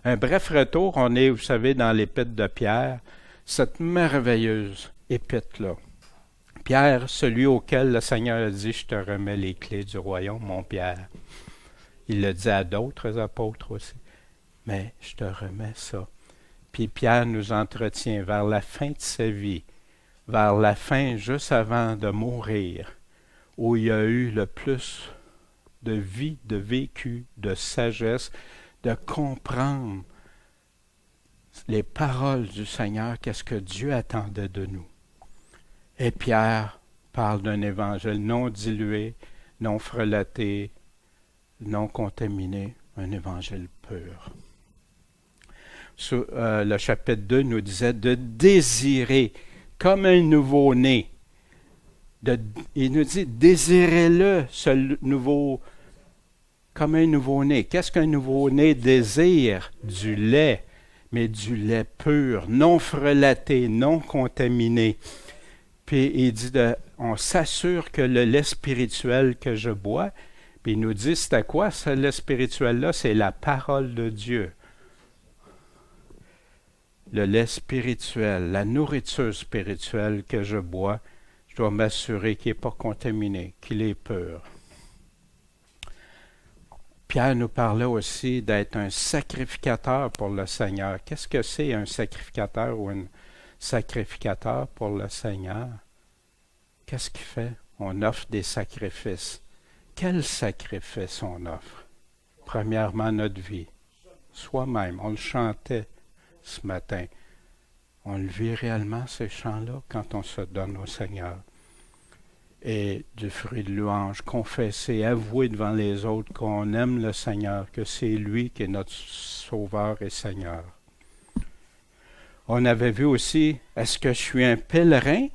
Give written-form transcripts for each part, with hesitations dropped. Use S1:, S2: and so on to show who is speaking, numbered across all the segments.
S1: Un bref retour, on est, vous savez, dans l'épître de Pierre, cette merveilleuse épître-là. Pierre, celui auquel le Seigneur a dit, je te remets les clés du royaume, mon Pierre. Il le dit à d'autres apôtres aussi. Mais je te remets ça. Puis Pierre nous entretient vers la fin de sa vie, vers la fin, juste avant de mourir, où il y a eu le plus de vie, de vécu, de sagesse, de comprendre les paroles du Seigneur, qu'est-ce que Dieu attendait de nous. Et Pierre parle d'un évangile non dilué, non frelaté, non contaminé, un évangile pur. Le chapitre 2 nous disait de désirer comme un nouveau-né. Il nous dit, désirez-le, ce nouveau, comme un nouveau-né. Qu'est-ce qu'un nouveau-né désire? Du lait, mais du lait pur, non frelaté, non contaminé. Puis il dit, on s'assure que le lait spirituel que je bois, puis il nous dit, c'était quoi ce lait spirituel-là? C'est la parole de Dieu. Le lait spirituel, la nourriture spirituelle que je bois, je dois m'assurer qu'il n'est pas contaminé, qu'il est pur. Pierre nous parlait aussi d'être un sacrificateur pour le Seigneur. Qu'est-ce que c'est un sacrificateur ou un sacrificateur pour le Seigneur? Qu'est-ce qu'il fait? On offre des sacrifices. Quel sacrifice on offre? Premièrement, notre vie. Soi-même. On le chantait ce matin. On le vit réellement, ces chants-là, quand on se donne au Seigneur. Et du fruit de louange, confesser, avouer devant les autres qu'on aime le Seigneur, que c'est lui qui est notre Sauveur et Seigneur. On avait vu aussi, est-ce que je suis un pèlerin,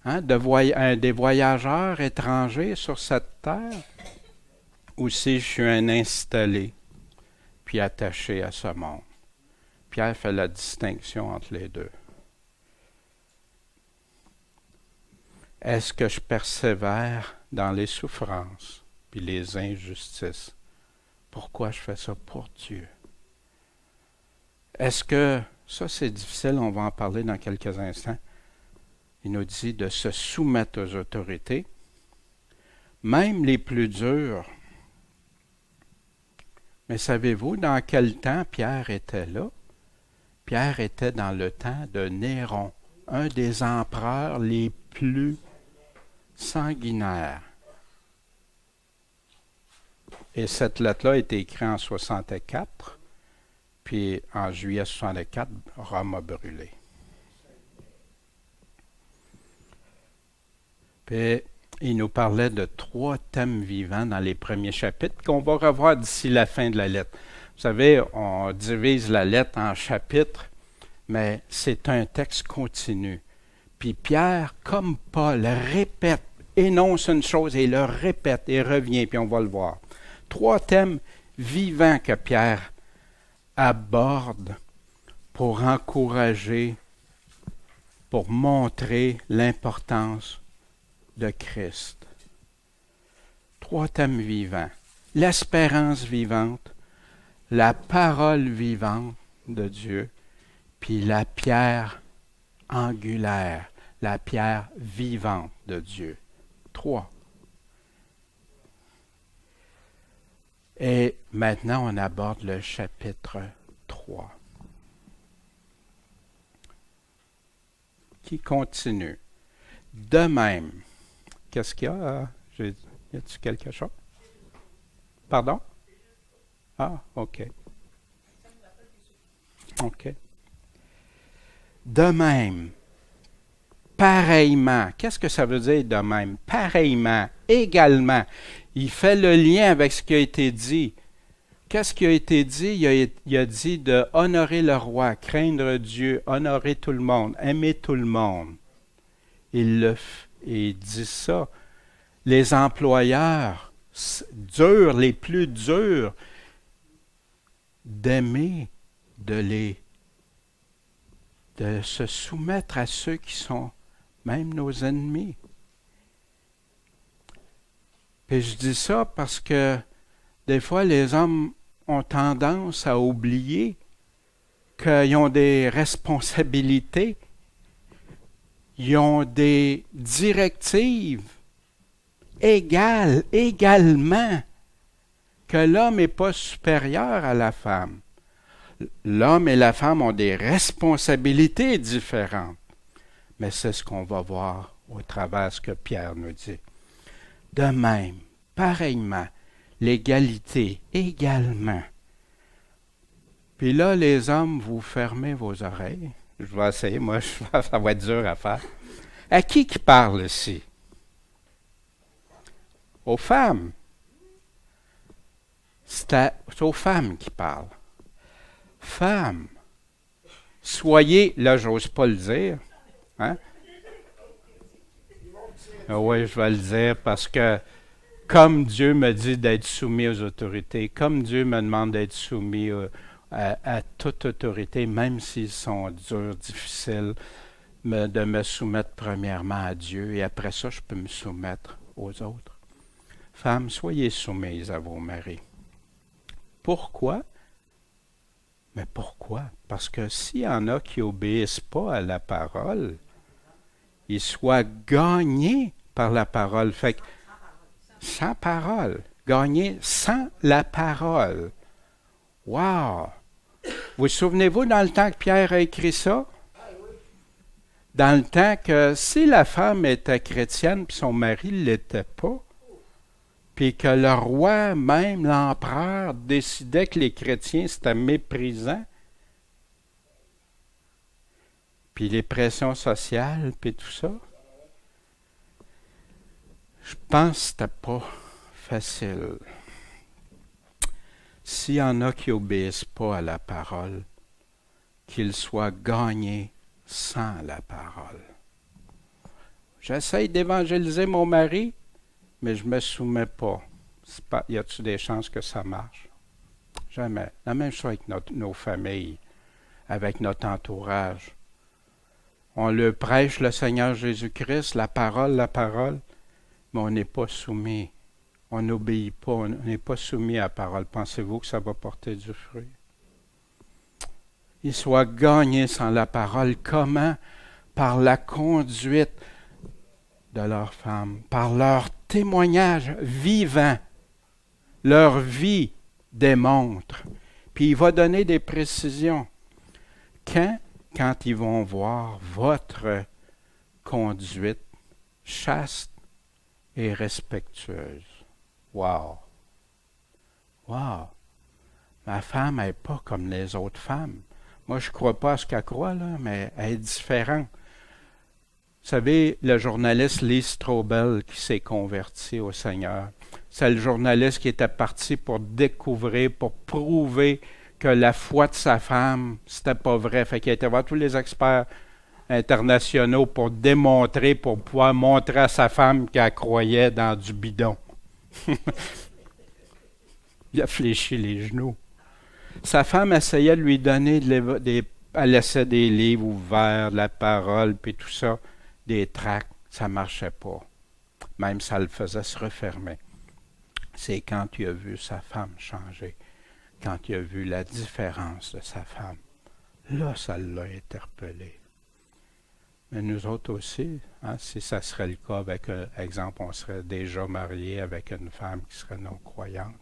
S1: des voyageurs étrangers sur cette terre, ou si je suis un installé, puis attaché à ce monde? Pierre fait la distinction entre les deux. Est-ce que je persévère dans les souffrances puis les injustices? Pourquoi je fais ça? Pour Dieu. Est-ce que, ça c'est difficile, on va en parler dans quelques instants, il nous dit de se soumettre aux autorités, même les plus dures. Mais savez-vous dans quel temps Pierre était là? Pierre était dans le temps de Néron, un des empereurs les plus sanguinaires. Et cette lettre-là a été écrite en 64, puis en juillet 64, Rome a brûlé. Puis il nous parlait de 3 thèmes vivants dans les premiers chapitres qu'on va revoir d'ici la fin de la lettre. Vous savez, on divise la lettre en chapitres, mais c'est un texte continu. Puis Pierre, comme Paul, répète, énonce une chose et le répète et revient, puis on va le voir. 3 thèmes vivants que Pierre aborde pour encourager, pour montrer l'importance de Christ. 3 thèmes vivants. L'espérance vivante, la parole vivante de Dieu, puis la pierre angulaire, la pierre vivante de Dieu. 3. Et maintenant, on aborde le chapitre 3, qui continue. De même, qu'est-ce qu'il y a? Y a-t-il quelque chose? Pardon? Ah, OK. OK. De même, pareillement. Qu'est-ce que ça veut dire de même? Pareillement, également. Il fait le lien avec ce qui a été dit. Qu'est-ce qui a été dit? Il a dit de honorer le roi, craindre Dieu, honorer tout le monde, aimer tout le monde. Il dit ça. Les employeurs durs, les plus durs, d'aimer, de se soumettre à ceux qui sont même nos ennemis. Puis je dis ça parce que des fois les hommes ont tendance à oublier qu'ils ont des responsabilités, ils ont des directives également, que l'homme n'est pas supérieur à la femme. L'homme et la femme ont des responsabilités différentes. Mais c'est ce qu'on va voir au travers de ce que Pierre nous dit. De même, pareillement, l'égalité également. Puis là, les hommes, vous fermez vos oreilles. Je vais essayer, moi, ça va être dur à faire. À qui parle ici? Aux femmes. C'est aux femmes qui parlent. Femmes, soyez, là, j'ose pas le dire, hein? Oui, je vais le dire parce que comme Dieu me dit d'être soumis aux autorités, comme Dieu me demande d'être soumis à toute autorité, même s'ils sont durs, difficiles, de me soumettre premièrement à Dieu et après ça, je peux me soumettre aux autres. Femmes, soyez soumises à vos maris. Pourquoi? Mais pourquoi? Parce que s'il y en a qui n'obéissent pas à la parole, ils soient gagnés par la parole. Fait que, sans parole. Gagnés sans la parole. Wow! Vous souvenez-vous dans le temps que Pierre a écrit ça? Dans le temps que si la femme était chrétienne puis son mari ne l'était pas, puis que le roi, même l'empereur, décidait que les chrétiens c'était méprisant, puis les pressions sociales, puis tout ça, je pense que c'était pas facile. S'il y en a qui n'obéissent pas à la parole, qu'ils soient gagnés sans la parole. J'essaye d'évangéliser mon mari, mais je ne me soumets pas. Y a-t-il des chances que ça marche? Jamais. La même chose avec nos familles, avec notre entourage. On le prêche le Seigneur Jésus-Christ, la parole, mais on n'est pas soumis. On n'obéit pas, on n'est pas soumis à la parole. Pensez-vous que ça va porter du fruit? Ils soient gagnés sans la parole. Comment? Par la conduite de leur femme, par leur témoignage vivant. Leur vie démontre. Puis il va donner des précisions. Quand ils vont voir votre conduite chaste et respectueuse. Wow! Wow! Ma femme n'est pas comme les autres femmes. Moi, je ne crois pas à ce qu'elle croit, là, mais elle est différente. Vous savez, le journaliste Lee Strobel qui s'est converti au Seigneur, c'est le journaliste qui était parti pour découvrir, pour prouver que la foi de sa femme, c'était pas vrai. Fait qu'il a été voir tous les experts internationaux pour démontrer, pour pouvoir montrer à sa femme qu'elle croyait dans du bidon. Il a fléchi les genoux. Sa femme essayait de lui donner elle laissait des livres ouverts, de la parole, puis tout ça, des tracts. Ça ne marchait pas. Même ça le faisait se refermer. C'est quand il a vu sa femme changer, quand il a vu la différence de sa femme. Là, ça l'a interpellé. Mais nous autres aussi, hein, si ça serait le cas avec, exemple, on serait déjà marié avec une femme qui serait non-croyante.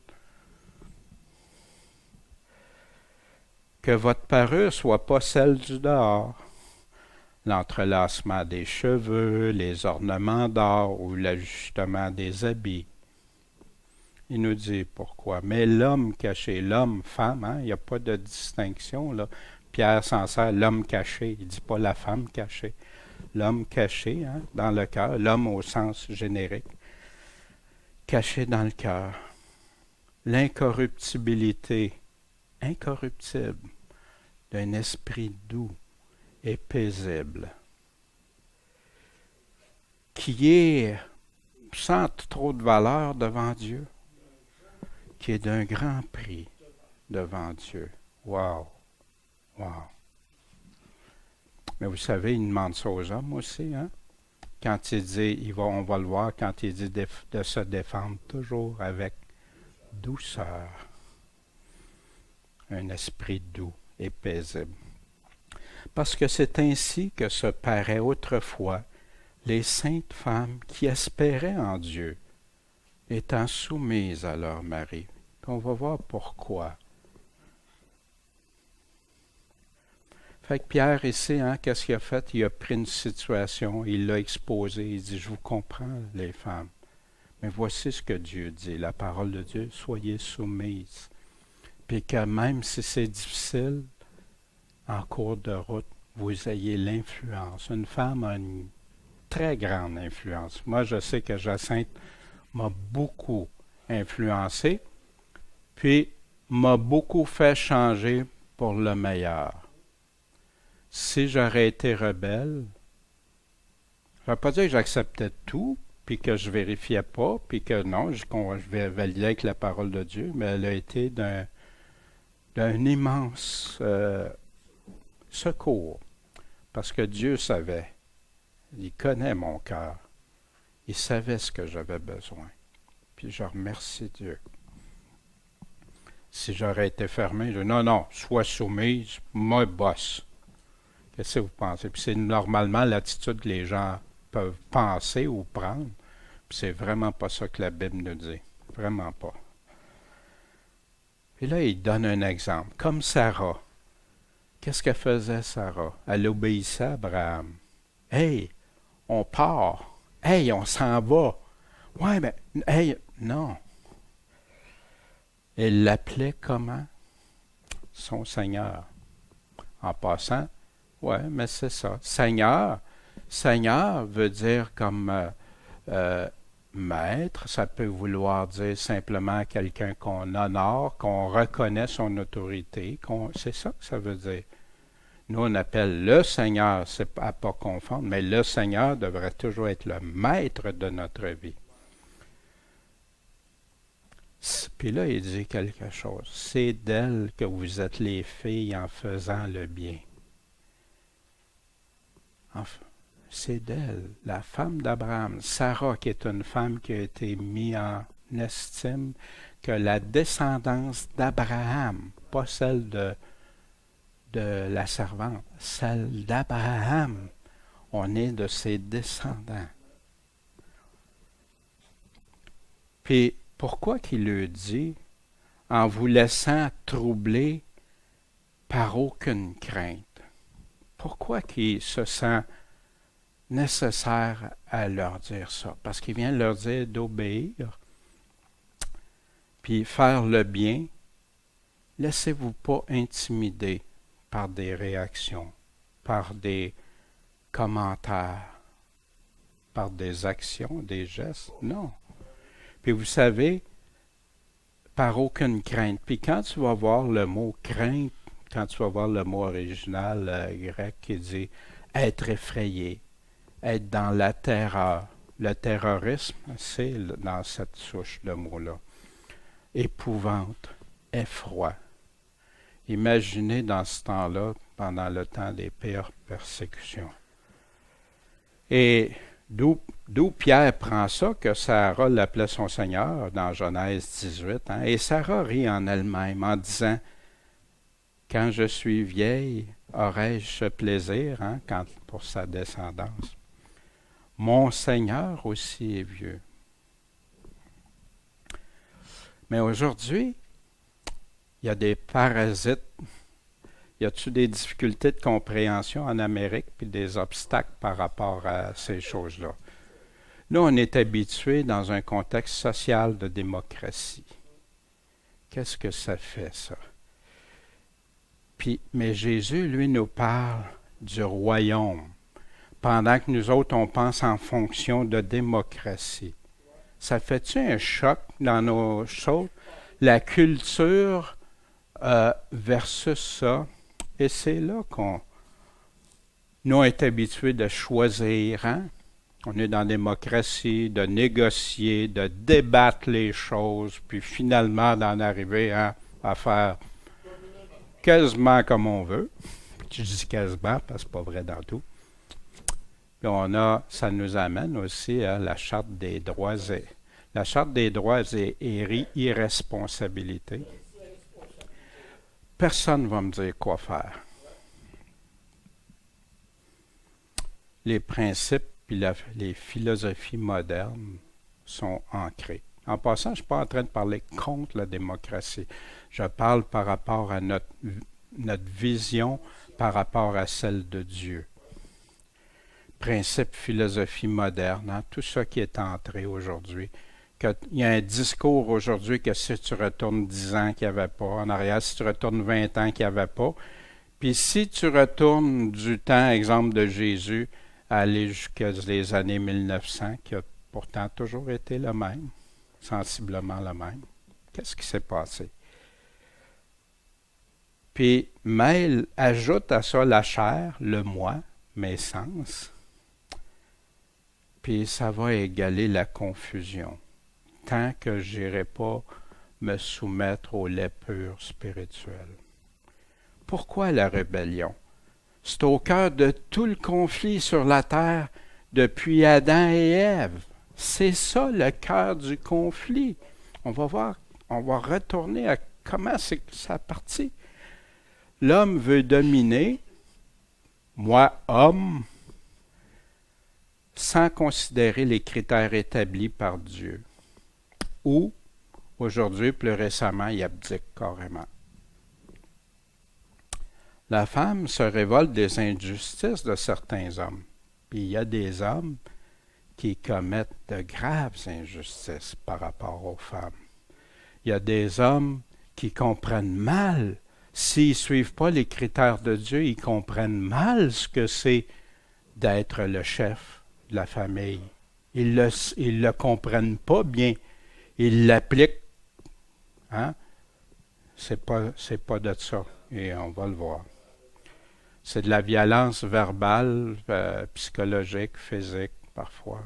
S1: Que votre parure ne soit pas celle du dehors. L'entrelacement des cheveux, les ornements d'or ou l'ajustement des habits. Il nous dit pourquoi. Mais l'homme caché, l'homme, femme, hein, il n'y a pas de distinction, là. Pierre s'en sert, l'homme caché, il ne dit pas la femme cachée. L'homme caché, hein, dans le cœur, l'homme au sens générique, caché dans le cœur. L'incorruptibilité, incorruptible, d'un esprit doux et paisible, qui est sans trop de valeur devant Dieu, qui est d'un grand prix devant Dieu. Wow! Wow! Mais vous savez, il demande ça aux hommes aussi, hein? Quand il dit, on va le voir, quand il dit de se défendre toujours avec douceur. un esprit doux et paisible. Parce que c'est ainsi que se paraient autrefois les saintes femmes qui espéraient en Dieu, étant soumises à leur mari. On va voir pourquoi. Fait que Pierre ici, qu'est-ce qu'il a fait? Il a pris une situation, il l'a exposée, il dit, je vous comprends les femmes, mais voici ce que Dieu dit, la parole de Dieu, soyez soumises. Puis que même si c'est difficile, en cours de route, vous ayez l'influence. Une femme a une très grande influence. Moi, je sais que Jacinthe m'a beaucoup influencé, puis m'a beaucoup fait changer pour le meilleur. Si j'aurais été rebelle, ça ne veut pas dire que j'acceptais tout, puis que je ne vérifiais pas, puis que non, je vais valider avec la parole de Dieu, mais elle a été d'un immense secours, parce que Dieu savait, il connaît mon cœur, il savait ce que j'avais besoin, puis je remercie Dieu. Si j'aurais été fermé, je dis non, sois soumise, moi boss. Qu'est-ce que vous pensez? Puis c'est normalement l'attitude que les gens peuvent penser ou prendre, puis c'est vraiment pas ça que la Bible nous dit, vraiment pas. Et là, il donne un exemple, comme Sarah. Qu'est-ce que faisait Sarah? Elle obéissait à Abraham. Hey, on part. Hey, on s'en va. Ouais, mais, hey, non. Elle l'appelait comment? Son Seigneur. En passant, ouais, mais c'est ça. Seigneur veut dire comme maître, ça peut vouloir dire simplement quelqu'un qu'on honore, qu'on reconnaît son autorité, c'est ça que ça veut dire. Nous, on appelle le Seigneur, c'est à pas confondre, mais le Seigneur devrait toujours être le maître de notre vie. Puis là, il dit quelque chose. C'est d'elle que vous êtes les filles en faisant le bien. Enfin, c'est d'elle, la femme d'Abraham, Sarah, qui est une femme qui a été mise en estime, que la descendance d'Abraham, pas celle de la servante, celle d'Abraham, on est de ses descendants. Puis, pourquoi qu'il le dit? En vous laissant troubler par aucune crainte. Pourquoi qu'il se sent nécessaire à leur dire ça? Parce qu'il vient leur dire d'obéir, puis faire le bien. Laissez-vous pas intimider par des réactions, par des commentaires, par des actions, des gestes. Non. Puis vous savez, par aucune crainte. Puis quand tu vas voir le mot crainte, quand tu vas voir le mot original grec qui dit être effrayé, être dans la terreur. Le terrorisme, c'est dans cette souche de mots-là. Épouvante, effroi. Imaginez dans ce temps-là, pendant le temps des pires persécutions. Et d'où Pierre prend ça, que Sarah l'appelait son Seigneur, dans Genèse 18. Et Sarah rit en elle-même en disant, « Quand je suis vieille, aurai-je ce plaisir pour sa descendance? Mon Seigneur aussi est vieux. » Mais aujourd'hui, il y a des parasites. Y a-t-il des difficultés de compréhension en Amérique puis des obstacles par rapport à ces choses-là? Nous, on est habitués dans un contexte social de démocratie. Qu'est-ce que ça fait, ça? Mais Jésus, lui, nous parle du royaume, pendant que nous autres, on pense en fonction de démocratie. Ça fait-tu un choc dans nos choses? La culture versus ça. Et c'est là nous, on est habitués de choisir. On est dans la démocratie, de négocier, de débattre les choses, puis finalement d'en arriver à faire quasiment comme on veut. Je dis quasiment parce que c'est pas vrai dans tout. Puis ça nous amène aussi à la Charte des droits et irresponsabilité. Personne ne va me dire quoi faire. Les principes et les philosophies modernes sont ancrés. En passant, je ne suis pas en train de parler contre la démocratie. Je parle par rapport à notre vision, par rapport à celle de Dieu. Principes, philosophie moderne, hein, tout ça qui est entré aujourd'hui. Il y a un discours aujourd'hui que si tu retournes 10 ans qu'il n'y avait pas, en arrière, si tu retournes 20 ans qu'il n'y avait pas, puis si tu retournes du temps, exemple de Jésus, à aller jusqu'à les années 1900, qui a pourtant toujours été le même, sensiblement le même. Qu'est-ce qui s'est passé? Puis, mêle, ajoute à ça la chair, le moi, mes sens, puis ça va égaler la confusion, tant que je n'irai pas me soumettre au lait pur spirituel. Pourquoi la rébellion? C'est au cœur de tout le conflit sur la terre depuis Adam et Ève. C'est ça le cœur du conflit. On va voir, on va retourner à comment c'est ça partit. L'homme veut dominer, moi, homme, sans considérer les critères établis par Dieu. Ou, aujourd'hui, plus récemment, il abdique carrément. La femme se révolte des injustices de certains hommes. Puis il y a des hommes qui commettent de graves injustices par rapport aux femmes. Il y a des hommes qui comprennent mal. S'ils ne suivent pas les critères de Dieu, ils comprennent mal ce que c'est d'être le chef de la famille. Ils le comprennent pas bien. Ils l'appliquent. Hein? C'est pas de ça. Et on va le voir. C'est de la violence verbale, psychologique, physique, parfois.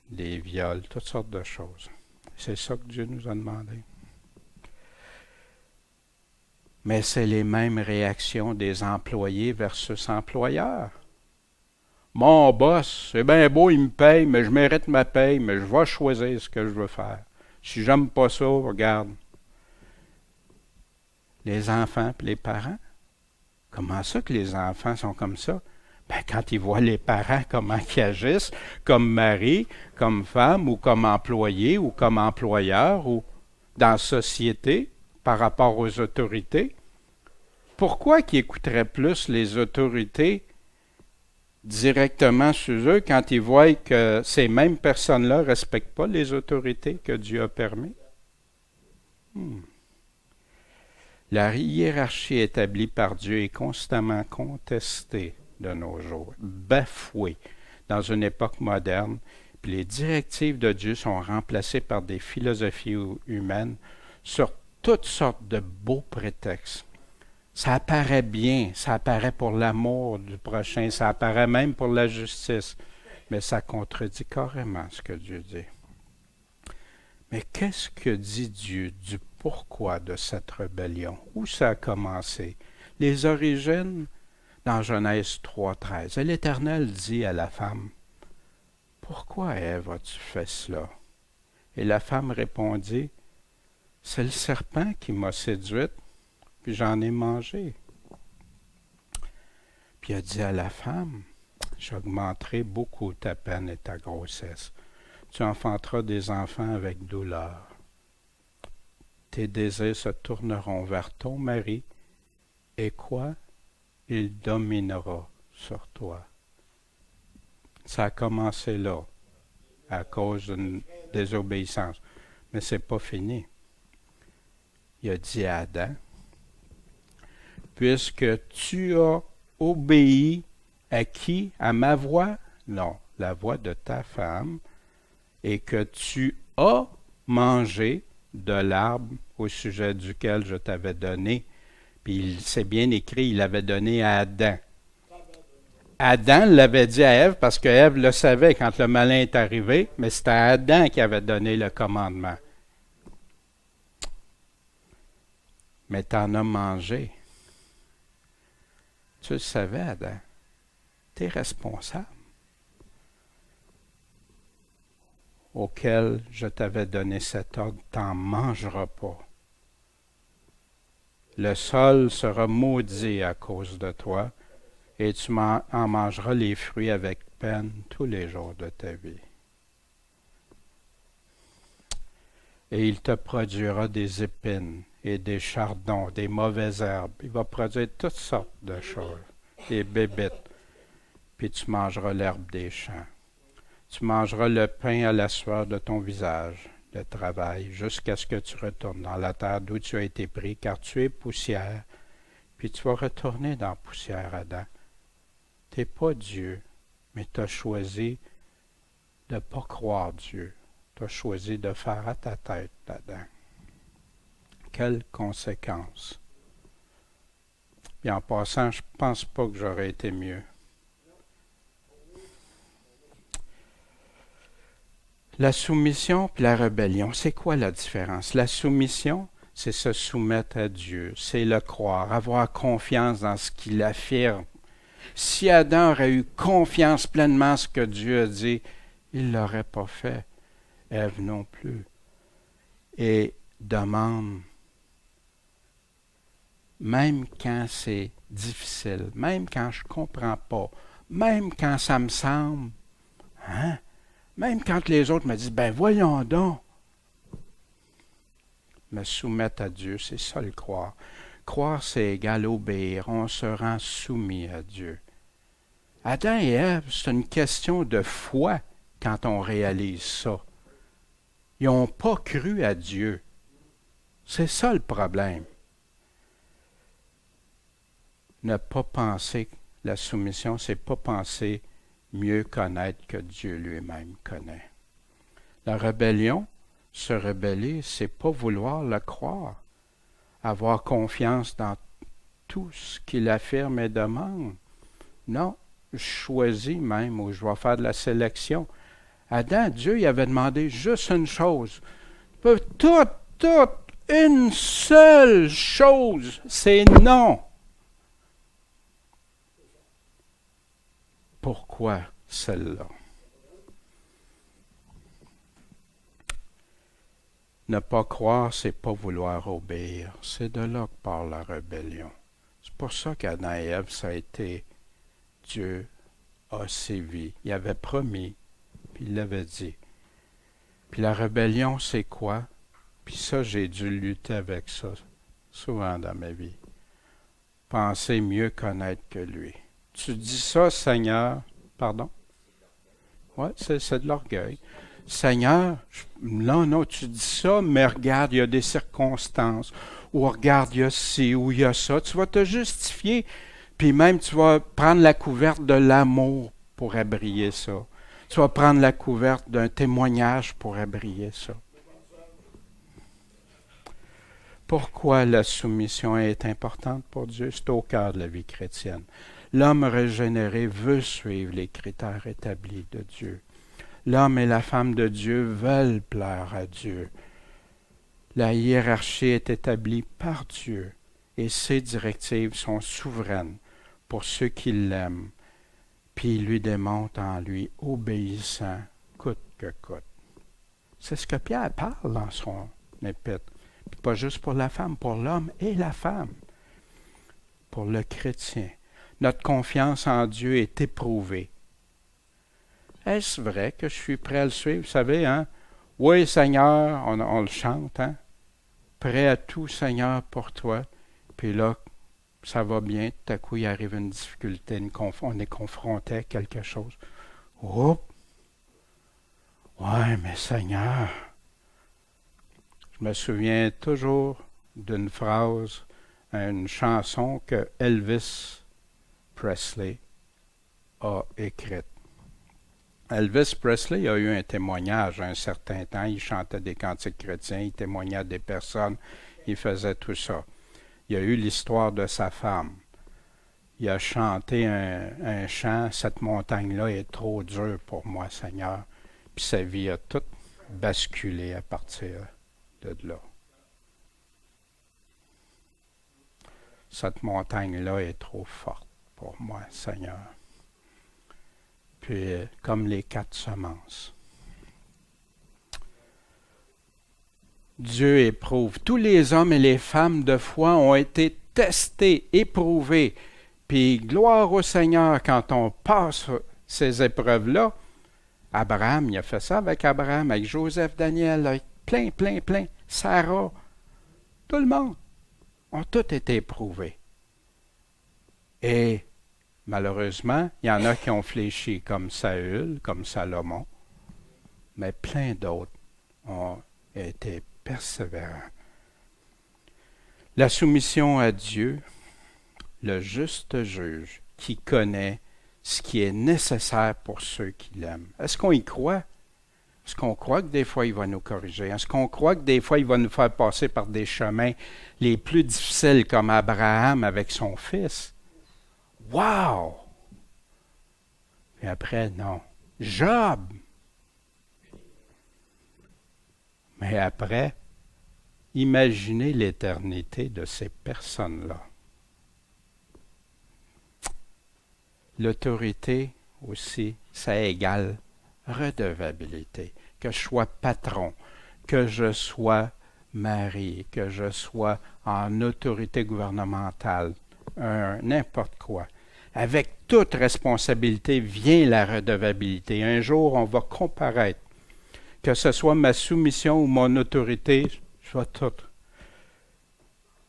S1: Des viols, toutes sortes de choses. C'est ça que Dieu nous a demandé. Mais c'est les mêmes réactions des employés versus employeurs. Mon boss, c'est bien beau, il me paye, mais je mérite ma paye, mais je vais choisir ce que je veux faire. Si j'aime pas ça, regarde. Les enfants et les parents. Comment ça que les enfants sont comme ça? Ben, quand ils voient les parents, comment ils agissent, comme mari, comme femme, ou comme employé, ou comme employeur, ou dans la société, par rapport aux autorités, pourquoi qu'ils écouteraient plus les autorités directement sur eux quand ils voient que ces mêmes personnes-là ne respectent pas les autorités que Dieu a permis? La hiérarchie établie par Dieu est constamment contestée de nos jours, bafouée dans une époque moderne, puis les directives de Dieu sont remplacées par des philosophies humaines sur toutes sortes de beaux prétextes. Ça apparaît bien, ça apparaît pour l'amour du prochain, ça apparaît même pour la justice, mais ça contredit carrément ce que Dieu dit. Mais qu'est-ce que dit Dieu du pourquoi de cette rébellion? Où ça a commencé? Les origines, dans Genèse 3,13. Et l'Éternel dit à la femme, « Pourquoi, Ève, as-tu fait cela? » Et la femme répondit, « C'est le serpent qui m'a séduite, puis j'en ai mangé. » Puis il a dit à la femme, « J'augmenterai beaucoup ta peine et ta grossesse. Tu enfanteras des enfants avec douleur. Tes désirs se tourneront vers ton mari, et quoi? Il dominera sur toi. » Ça a commencé là, à cause d'une désobéissance. Mais c'est pas fini. Il a dit à Adam, « Puisque tu as obéi à qui? À ma voix? Non, la voix de ta femme, et que tu as mangé de l'arbre au sujet duquel je t'avais donné. » Puis c'est bien écrit, il l'avait donné à Adam. Adam l'avait dit à Ève parce que Ève le savait quand le malin est arrivé, mais c'était Adam qui avait donné le commandement. Mais t'en as mangé. Tu le savais, Adam. T'es responsable. Auquel je t'avais donné cet ordre, t'en mangeras pas. Le sol sera maudit à cause de toi, et tu en mangeras les fruits avec peine tous les jours de ta vie. Et il te produira des épines et des chardons, des mauvaises herbes. Il va produire toutes sortes de choses, des bébites. Puis tu mangeras l'herbe des champs. Tu mangeras le pain à la sueur de ton visage, le travail, jusqu'à ce que tu retournes dans la terre d'où tu as été pris, car tu es poussière, puis tu vas retourner dans la poussière, Adam. Tu n'es pas Dieu, mais tu as choisi de ne pas croire Dieu. Tu as choisi de faire à ta tête, Adam. Quelles conséquences? Puis en passant, je ne pense pas que j'aurais été mieux. La soumission et la rébellion, c'est quoi la différence? La soumission, c'est se soumettre à Dieu, c'est le croire, avoir confiance dans ce qu'il affirme. Si Adam aurait eu confiance pleinement en ce que Dieu a dit, il ne l'aurait pas fait. Ève non plus. Et demande, même quand c'est difficile, même quand je ne comprends pas, même quand ça me semble, même quand les autres me disent, ben voyons donc, me soumettre à Dieu, c'est ça le croire. Croire, c'est égal obéir. On se rend soumis à Dieu. Adam et Ève, c'est une question de foi quand on réalise ça. Ils n'ont pas cru à Dieu. C'est ça le problème. Ne pas penser, la soumission, c'est pas penser mieux connaître que Dieu lui-même connaît. La rébellion, se rebeller, c'est pas vouloir le croire, avoir confiance dans tout ce qu'il affirme et demande. Non, je choisis même, ou je vais faire de la sélection. Adam, Dieu, il avait demandé juste une chose. Une seule chose, c'est non. Pourquoi celle-là? Ne pas croire, c'est pas vouloir obéir. C'est de là que part la rébellion. C'est pour ça qu'Adam et Ève, ça a été Dieu a sévi. Il avait promis, puis il l'avait dit. Puis la rébellion, c'est quoi? Puis ça, j'ai dû lutter avec ça souvent dans ma vie. Penser mieux connaître que lui. Tu dis ça, Seigneur, pardon? Oui, c'est de l'orgueil. Seigneur, non, tu dis ça, mais regarde, il y a des circonstances, ou regarde, il y a ci, ou il y a ça. Tu vas te justifier, puis même tu vas prendre la couverte de l'amour pour abrier ça. Tu vas prendre la couverte d'un témoignage pour abrier ça. Pourquoi la soumission est importante pour Dieu? C'est au cœur de la vie chrétienne. L'homme régénéré veut suivre les critères établis de Dieu. L'homme et la femme de Dieu veulent plaire à Dieu. La hiérarchie est établie par Dieu et ses directives sont souveraines pour ceux qui l'aiment, puis il lui démontre en lui obéissant coûte que coûte. C'est ce que Pierre parle dans son épître. Puis pas juste pour la femme, pour l'homme et la femme, pour le chrétien. Notre confiance en Dieu est éprouvée. Est-ce vrai que je suis prêt à le suivre? Vous savez, hein? Oui, Seigneur, on le chante, hein? Prêt à tout, Seigneur, pour toi. Puis là, ça va bien, tout à coup, il arrive une difficulté, on est confronté à quelque chose. Oups! Ouais, mais Seigneur, je me souviens toujours d'une phrase, une chanson que Elvis Presley a écrite. Elvis Presley a eu un témoignage à un certain temps. Il chantait des cantiques chrétiens, il témoignait à des personnes, il faisait tout ça. Il y a eu l'histoire de sa femme. Il a chanté un chant, « Cette montagne-là est trop dure pour moi, Seigneur. » Puis sa vie a toute basculé à partir de là. Cette montagne-là est trop forte pour moi, Seigneur. Puis, comme les 4 semences. Dieu éprouve. Tous les hommes et les femmes de foi ont été testés, éprouvés. Puis gloire au Seigneur quand on passe ces épreuves-là. Abraham, il a fait ça avec Abraham, avec Joseph, Daniel, avec plein. Sarah, tout le monde ont tous été éprouvés. Et malheureusement, il y en a qui ont fléchi comme Saül, comme Salomon, mais plein d'autres ont été persévérants. La soumission à Dieu, le juste juge, qui connaît ce qui est nécessaire pour ceux qui l'aiment. Est-ce qu'on y croit? Est-ce qu'on croit que des fois il va nous corriger? Est-ce qu'on croit que des fois il va nous faire passer par des chemins les plus difficiles comme Abraham avec son fils? Wow! Et après, non. Job! Mais après, imaginez l'éternité de ces personnes-là. L'autorité aussi, ça égale redevabilité. Que je sois patron, que je sois mari, que je sois en autorité gouvernementale, n'importe quoi. Avec toute responsabilité vient la redevabilité. Un jour, on va comparaître. Que ce soit ma soumission ou mon autorité, je vais tout.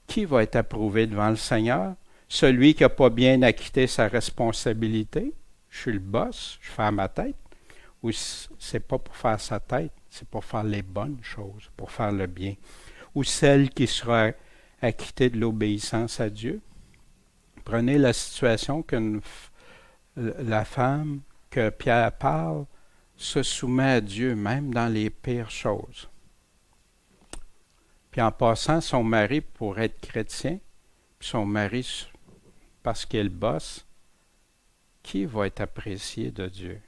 S1: Qui va être approuvé devant le Seigneur? Celui qui n'a pas bien acquitté sa responsabilité? Je suis le boss, je fais à ma tête. Ou c'est pas pour faire sa tête, c'est pour faire les bonnes choses, pour faire le bien. Ou celle qui sera acquittée de l'obéissance à Dieu. Prenez la situation que la femme que Pierre parle se soumet à Dieu, même dans les pires choses. Puis en passant, son mari, pour être chrétien, puis son mari, parce qu'il bosse, qui va être apprécié de Dieu?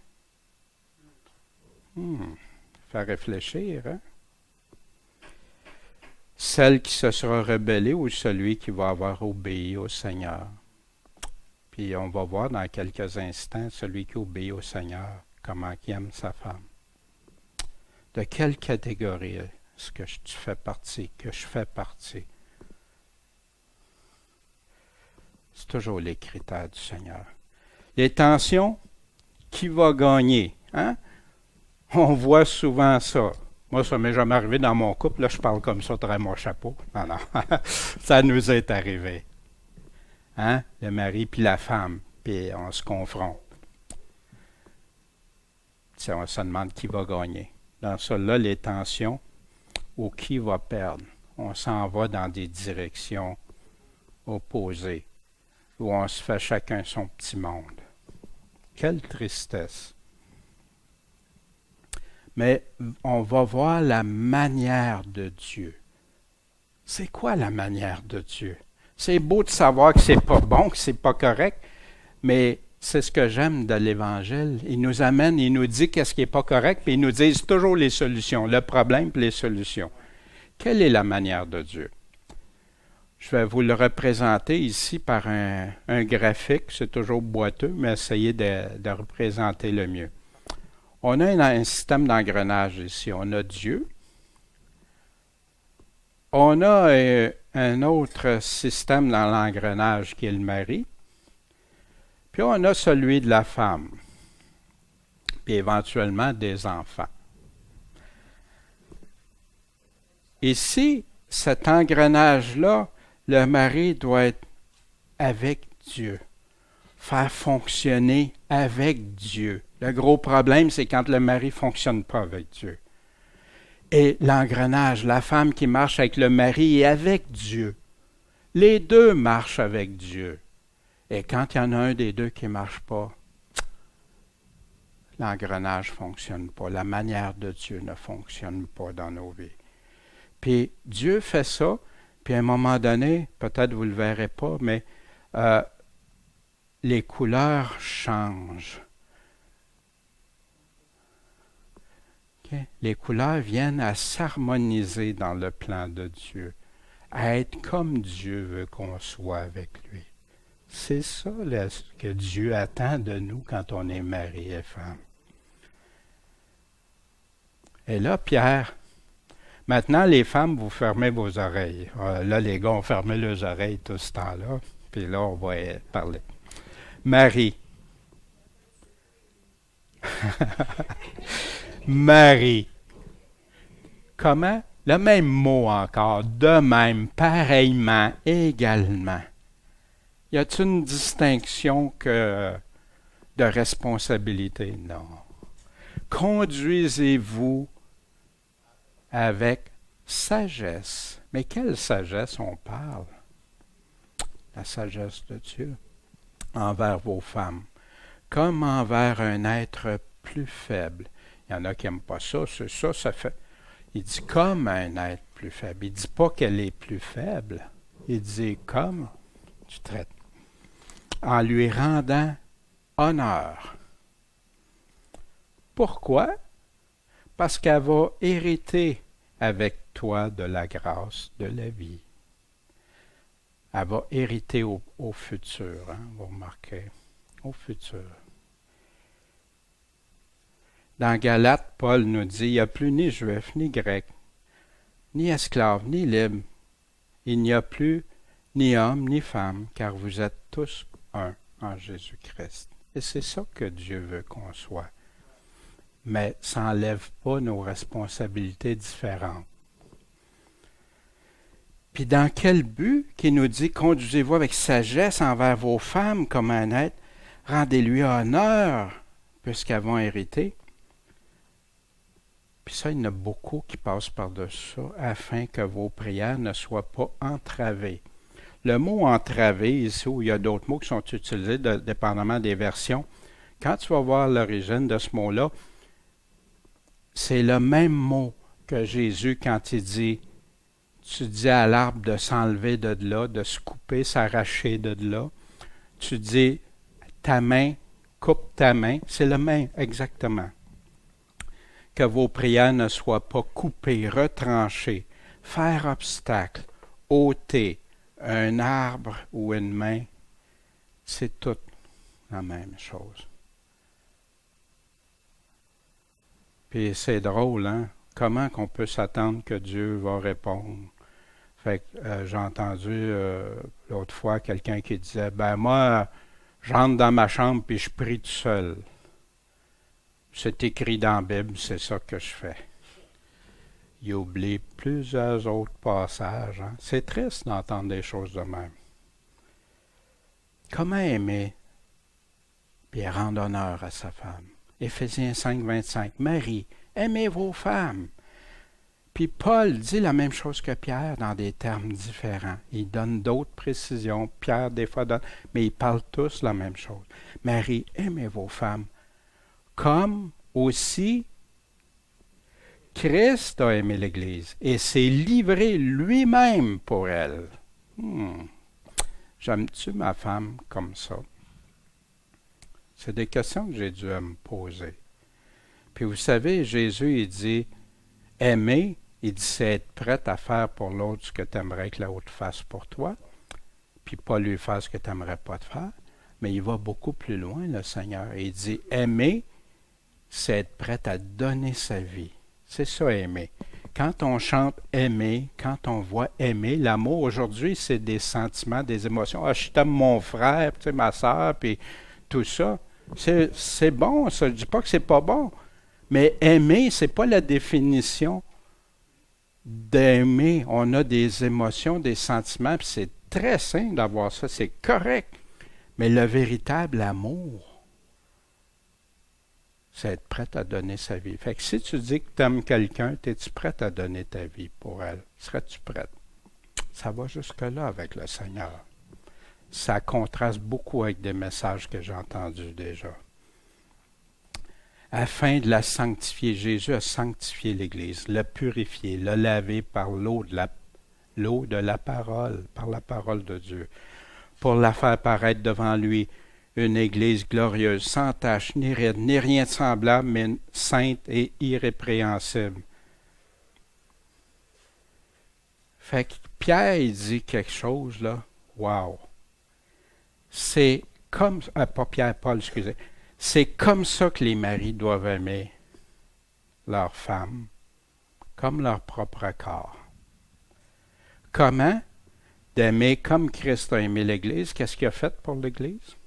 S1: Faire réfléchir, hein? Celle qui se sera rebellée ou celui qui va avoir obéi au Seigneur? Puis on va voir dans quelques instants celui qui obéit au Seigneur, comment il aime sa femme. De quelle catégorie est-ce que tu fais partie, que je fais partie? C'est toujours les critères du Seigneur. Les tensions, qui va gagner? Hein? On voit souvent ça. Moi, ça ne m'est jamais arrivé dans mon couple. Là, je parle comme ça, très mon chapeau. Non. Ça nous est arrivé. Hein? Le mari puis la femme, puis on se confronte. On se demande qui va gagner. Dans ça-là, les tensions, ou qui va perdre. On s'en va dans des directions opposées, où on se fait chacun son petit monde. Quelle tristesse! Mais on va voir la manière de Dieu. C'est quoi la manière de Dieu? C'est beau de savoir que c'est pas bon, que c'est pas correct, mais c'est ce que j'aime de l'Évangile. Il nous amène, il nous dit qu'est-ce qui n'est pas correct, puis il nous dit toujours les solutions, le problème puis les solutions. Quelle est la manière de Dieu? Je vais vous le représenter ici par un graphique. C'est toujours boiteux, mais essayez de représenter le mieux. On a un système d'engrenage ici. On a Dieu. On a un autre système dans l'engrenage qui est le mari. Puis on a celui de la femme. Puis éventuellement des enfants. Ici, cet engrenage-là, le mari doit être avec Dieu, faire fonctionner avec Dieu. Le gros problème, c'est quand le mari ne fonctionne pas avec Dieu. Et l'engrenage, la femme qui marche avec le mari est avec Dieu. Les deux marchent avec Dieu. Et quand il y en a un des deux qui ne marche pas, l'engrenage ne fonctionne pas. La manière de Dieu ne fonctionne pas dans nos vies. Puis Dieu fait ça, puis à un moment donné, peut-être vous ne le verrez pas, mais les couleurs changent. Okay? Les couleurs viennent à s'harmoniser dans le plan de Dieu, à être comme Dieu veut qu'on soit avec lui. C'est ça là, que Dieu attend de nous quand on est mari et femme. Et là, Pierre, Maintenant, les femmes, vous fermez vos oreilles. Là, les gars ont fermé leurs oreilles tout ce temps-là. Puis là, on va parler. Marie. Marie. Comment? Le même mot encore. De même, pareillement, également. Y a-t-il une distinction que de responsabilité? Non. Conduisez-vous avec sagesse. Mais quelle sagesse on parle? La sagesse de Dieu envers vos femmes, comme envers un être plus faible. Il y en a qui n'aiment pas ça, c'est ça, ça fait. Il dit comme un être plus faible. Il ne dit pas qu'elle est plus faible. Il dit comme tu traites. En lui rendant honneur. Pourquoi? Parce qu'elle va hériter avec toi de la grâce de la vie. Elle va hériter au futur, hein, vous remarquez, au futur. Dans Galates, Paul nous dit, il n'y a plus ni juif, ni grec, ni esclave, ni libre. Il n'y a plus ni homme, ni femme, car vous êtes tous un en Jésus-Christ. Et c'est ça que Dieu veut qu'on soit. Mais ça n'enlève pas nos responsabilités différentes. Puis dans quel but qu'il nous dit, conduisez-vous avec sagesse envers vos femmes comme un être, rendez-lui honneur, puisqu'elles vont hériter. Puis ça, il y en a beaucoup qui passent par-dessus ça, afin que vos prières ne soient pas entravées. Le mot entravé, ici, où il y a d'autres mots qui sont utilisés, dépendamment des versions, quand tu vas voir l'origine de ce mot-là, c'est le même mot que Jésus quand il dit, tu dis à l'arbre de s'enlever de là, de se couper, s'arracher de là. Tu dis, ta main, coupe ta main. C'est le même, exactement. Que vos prières ne soient pas coupées, retranchées, faire obstacle, ôter un arbre ou une main. C'est tout la même chose. Puis c'est drôle, hein? Comment qu'on peut s'attendre que Dieu va répondre? Fait que j'ai entendu l'autre fois quelqu'un qui disait, ben moi, j'entre dans ma chambre puis je prie tout seul. C'est écrit dans la Bible, c'est ça que je fais. Il oublie plusieurs autres passages. Hein? C'est triste d'entendre des choses de même. Comment aimer puis rendre honneur à sa femme? Éphésiens 5, 25. Marie, aimez vos femmes. Puis Paul dit la même chose que Pierre dans des termes différents. Il donne d'autres précisions. Pierre, des fois, donne, mais ils parlent tous la même chose. Marie, aimez vos femmes. Comme aussi Christ a aimé l'Église et s'est livré lui-même pour elle. J'aime-tu ma femme comme ça? C'est des questions que j'ai dû me poser. Puis vous savez, Jésus, il dit, aimer, il dit, c'est être prête à faire pour l'autre ce que tu aimerais que l'autre fasse pour toi, puis pas lui faire ce que tu n'aimerais pas te faire. Mais il va beaucoup plus loin, le Seigneur. Il dit, aimer, c'est être prête à donner sa vie. C'est ça, aimer. Quand on chante aimer, quand on voit aimer, l'amour aujourd'hui, c'est des sentiments, des émotions. Ah, je t'aime mon frère, tu sais, ma soeur, puis tout ça. C'est bon, ça. Je ne dis pas que c'est pas bon. Mais aimer, ce n'est pas la définition d'aimer. On a des émotions, des sentiments, puis c'est très sain d'avoir ça, c'est correct. Mais le véritable amour, c'est être prête à donner sa vie. Fait que si tu dis que tu aimes quelqu'un, es-tu prête à donner ta vie pour elle? Serais-tu prête? Ça va jusque-là avec le Seigneur. Ça contraste beaucoup avec des messages que j'ai entendus déjà. Afin de la sanctifier, Jésus a sanctifié l'Église, l'a purifiée, l'a lavée par l'eau de la parole, par la parole de Dieu, pour la faire paraître devant lui une Église glorieuse, sans tache, ni ride, ni rien de semblable, mais sainte et irrépréhensible. Fait que Pierre, il dit quelque chose, là, wow! C'est comme, pas Pierre, Paul, excusez, c'est comme ça que les maris doivent aimer leurs femmes, comme leur propre corps. Comment? D'aimer comme Christ a aimé l'Église. Qu'est-ce qu'il a fait pour l'Église?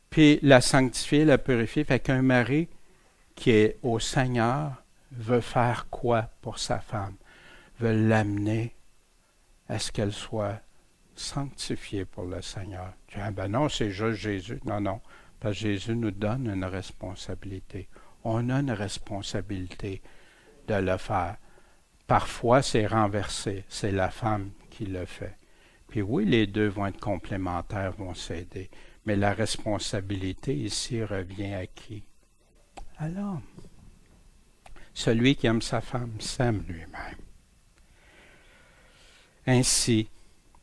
S1: Puis la sanctifier, la purifier. Fait qu'un mari qui est au Seigneur veut faire quoi pour sa femme? Veut l'amener à ce qu'elle soit sanctifiée pour le Seigneur. Tu dis, ah ben non, c'est juste Jésus. Non, non, parce que Jésus nous donne une responsabilité. On a une responsabilité de le faire. Parfois, c'est renversé. C'est la femme qui le fait. Puis oui, les deux vont être complémentaires, vont s'aider. Mais la responsabilité ici revient à qui? À l'homme. Celui qui aime sa femme s'aime lui-même. Ainsi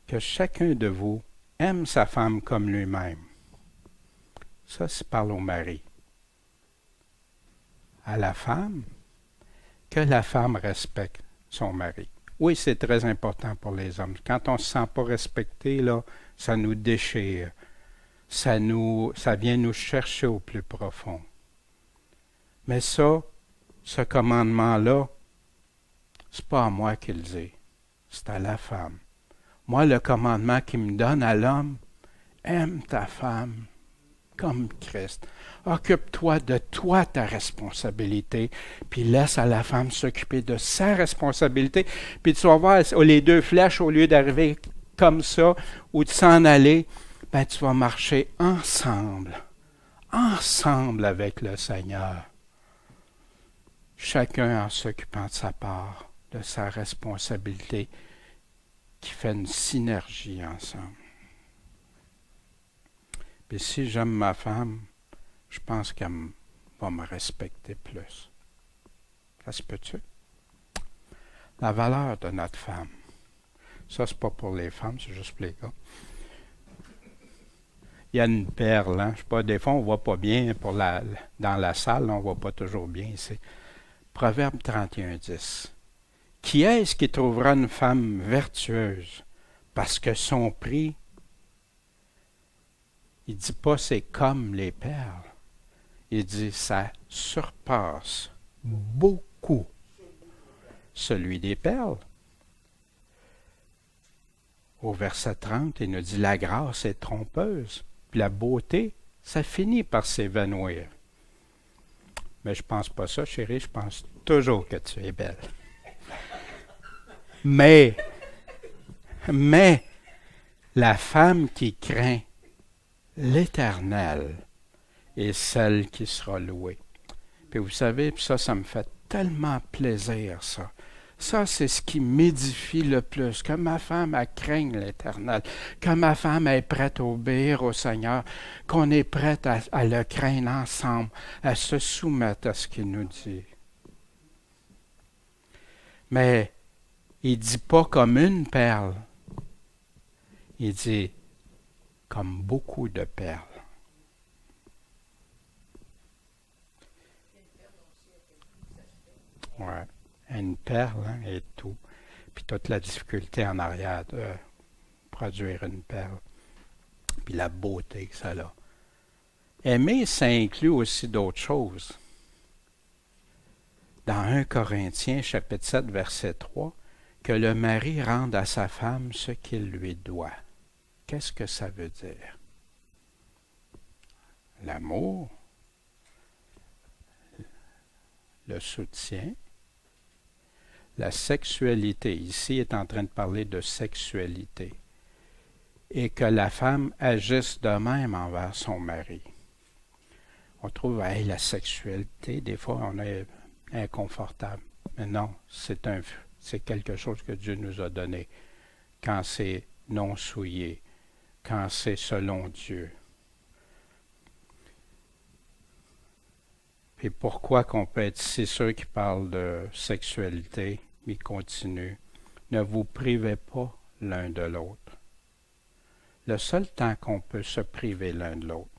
S1: que chacun de vous aime sa femme comme lui-même. Ça, c'est parle au mari. À la femme, que la femme respecte son mari. Oui, c'est très important pour les hommes. Quand on ne se sent pas respecté, là, ça nous déchire. Ça vient nous chercher au plus profond. Mais ça, ce commandement-là, c'est pas à moi qu'il dit, c'est à la femme. Moi, le commandement qu'il me donne à l'homme, aime ta femme comme Christ. Occupe-toi de toi, ta responsabilité, puis laisse à la femme s'occuper de sa responsabilité. Puis tu vas voir, les deux flèches, au lieu d'arriver comme ça, ou de s'en aller, ben tu vas marcher ensemble avec le Seigneur. Chacun en s'occupant de sa part, de sa responsabilité, qui fait une synergie ensemble. Puis si j'aime ma femme, je pense qu'elle va me respecter plus. Ça se peut-tu? La valeur de notre femme. Ça, c'est pas pour les femmes, c'est juste pour les gars. Il y a une perle, hein? Je sais pas, des fois on voit pas bien dans la salle, on voit pas toujours bien ici. Proverbe 31:10. Qui est-ce qui trouvera une femme vertueuse? Parce que son prix, il dit pas c'est comme les perles. Il dit ça surpasse beaucoup celui des perles. Au verset 30, il nous dit la grâce est trompeuse, puis la beauté, ça finit par s'évanouir. Mais je pense pas ça, chérie, je pense toujours que tu es belle. Mais la femme qui craint l'Éternel est celle qui sera louée. Puis vous savez, ça me fait tellement plaisir, ça. Ça, c'est ce qui m'édifie le plus, que ma femme, elle craigne l'Éternel, que ma femme est prête à obéir au Seigneur, qu'on est prête à le craindre ensemble, à se soumettre à ce qu'il nous dit. Mais il ne dit pas comme une perle, il dit comme beaucoup de perles. Ouais. Une perle, hein, et tout. Puis toute la difficulté en arrière de produire une perle. Puis la beauté que ça a. Aimer, ça inclut aussi d'autres choses. Dans 1 Corinthiens, chapitre 7, verset 3, que le mari rende à sa femme ce qu'il lui doit. Qu'est-ce que ça veut dire? L'amour, le soutien, la sexualité. Ici, est en train de parler de sexualité. Et que la femme agisse de même envers son mari. On trouve, la sexualité, des fois, on est inconfortable. Mais non, c'est quelque chose que Dieu nous a donné. Quand c'est non souillé, quand c'est selon Dieu. Et pourquoi qu'on peut être si sûr qu'il parle de sexualité, mais il continue. Ne vous privez pas l'un de l'autre. Le seul temps qu'on peut se priver l'un de l'autre,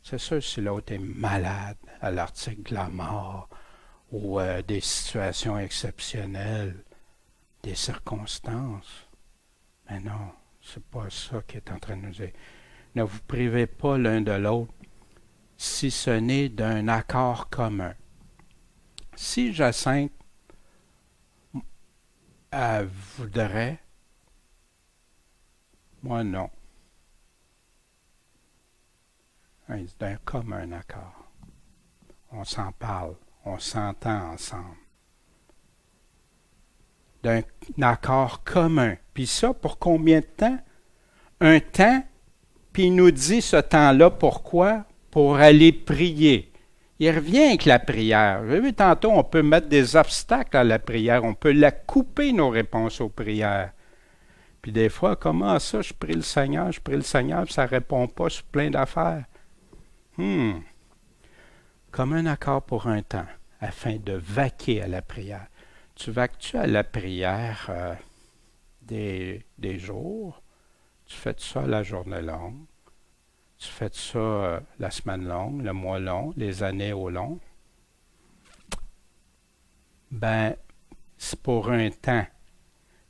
S1: c'est sûr si l'autre est malade à l'article de la mort ou des situations exceptionnelles, des circonstances. Mais non, c'est pas ça qu'il est en train de nous dire. Ne vous privez pas l'un de l'autre si ce n'est d'un accord commun. Si Jacinthe Elle voudrait, moi non. C'est un commun accord. On s'en parle, on s'entend ensemble. D'un accord commun. Puis ça, pour combien de temps? Un temps, puis il nous dit ce temps-là, pourquoi? Pour aller prier. Il revient avec la prière. Vous avez vu, tantôt, on peut mettre des obstacles à la prière. On peut la couper, nos réponses aux prières. Puis des fois, comment ça, je prie le Seigneur, puis ça ne répond pas sur plein d'affaires. Comme un accord pour un temps, afin de vaquer à la prière. Tu vaques-tu à la prière des jours? Tu fais ça la journée longue? Tu fais ça la semaine longue, le mois long, les années au long? Ben, c'est pour un temps.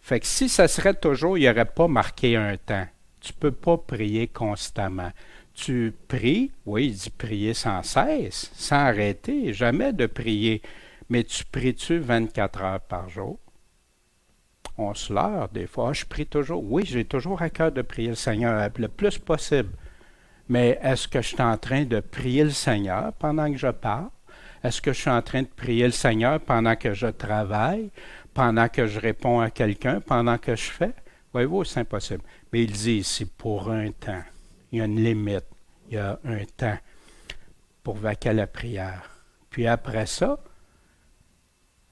S1: Fait que si ça serait toujours, il n'y aurait pas marqué un temps. Tu ne peux pas prier constamment. Tu pries, oui, il dit prier sans cesse, sans arrêter, jamais de prier. Mais tu pries-tu 24 heures par jour? On se leurre des fois. Je prie toujours. Oui, j'ai toujours à cœur de prier le Seigneur le plus possible. Mais est-ce que je suis en train de prier le Seigneur pendant que je parle? Est-ce que je suis en train de prier le Seigneur pendant que je travaille, pendant que je réponds à quelqu'un, pendant que je fais? Voyez-vous, c'est impossible. Mais il dit ici, pour un temps. Il y a une limite. Il y a un temps pour vaquer à la prière. Puis après ça,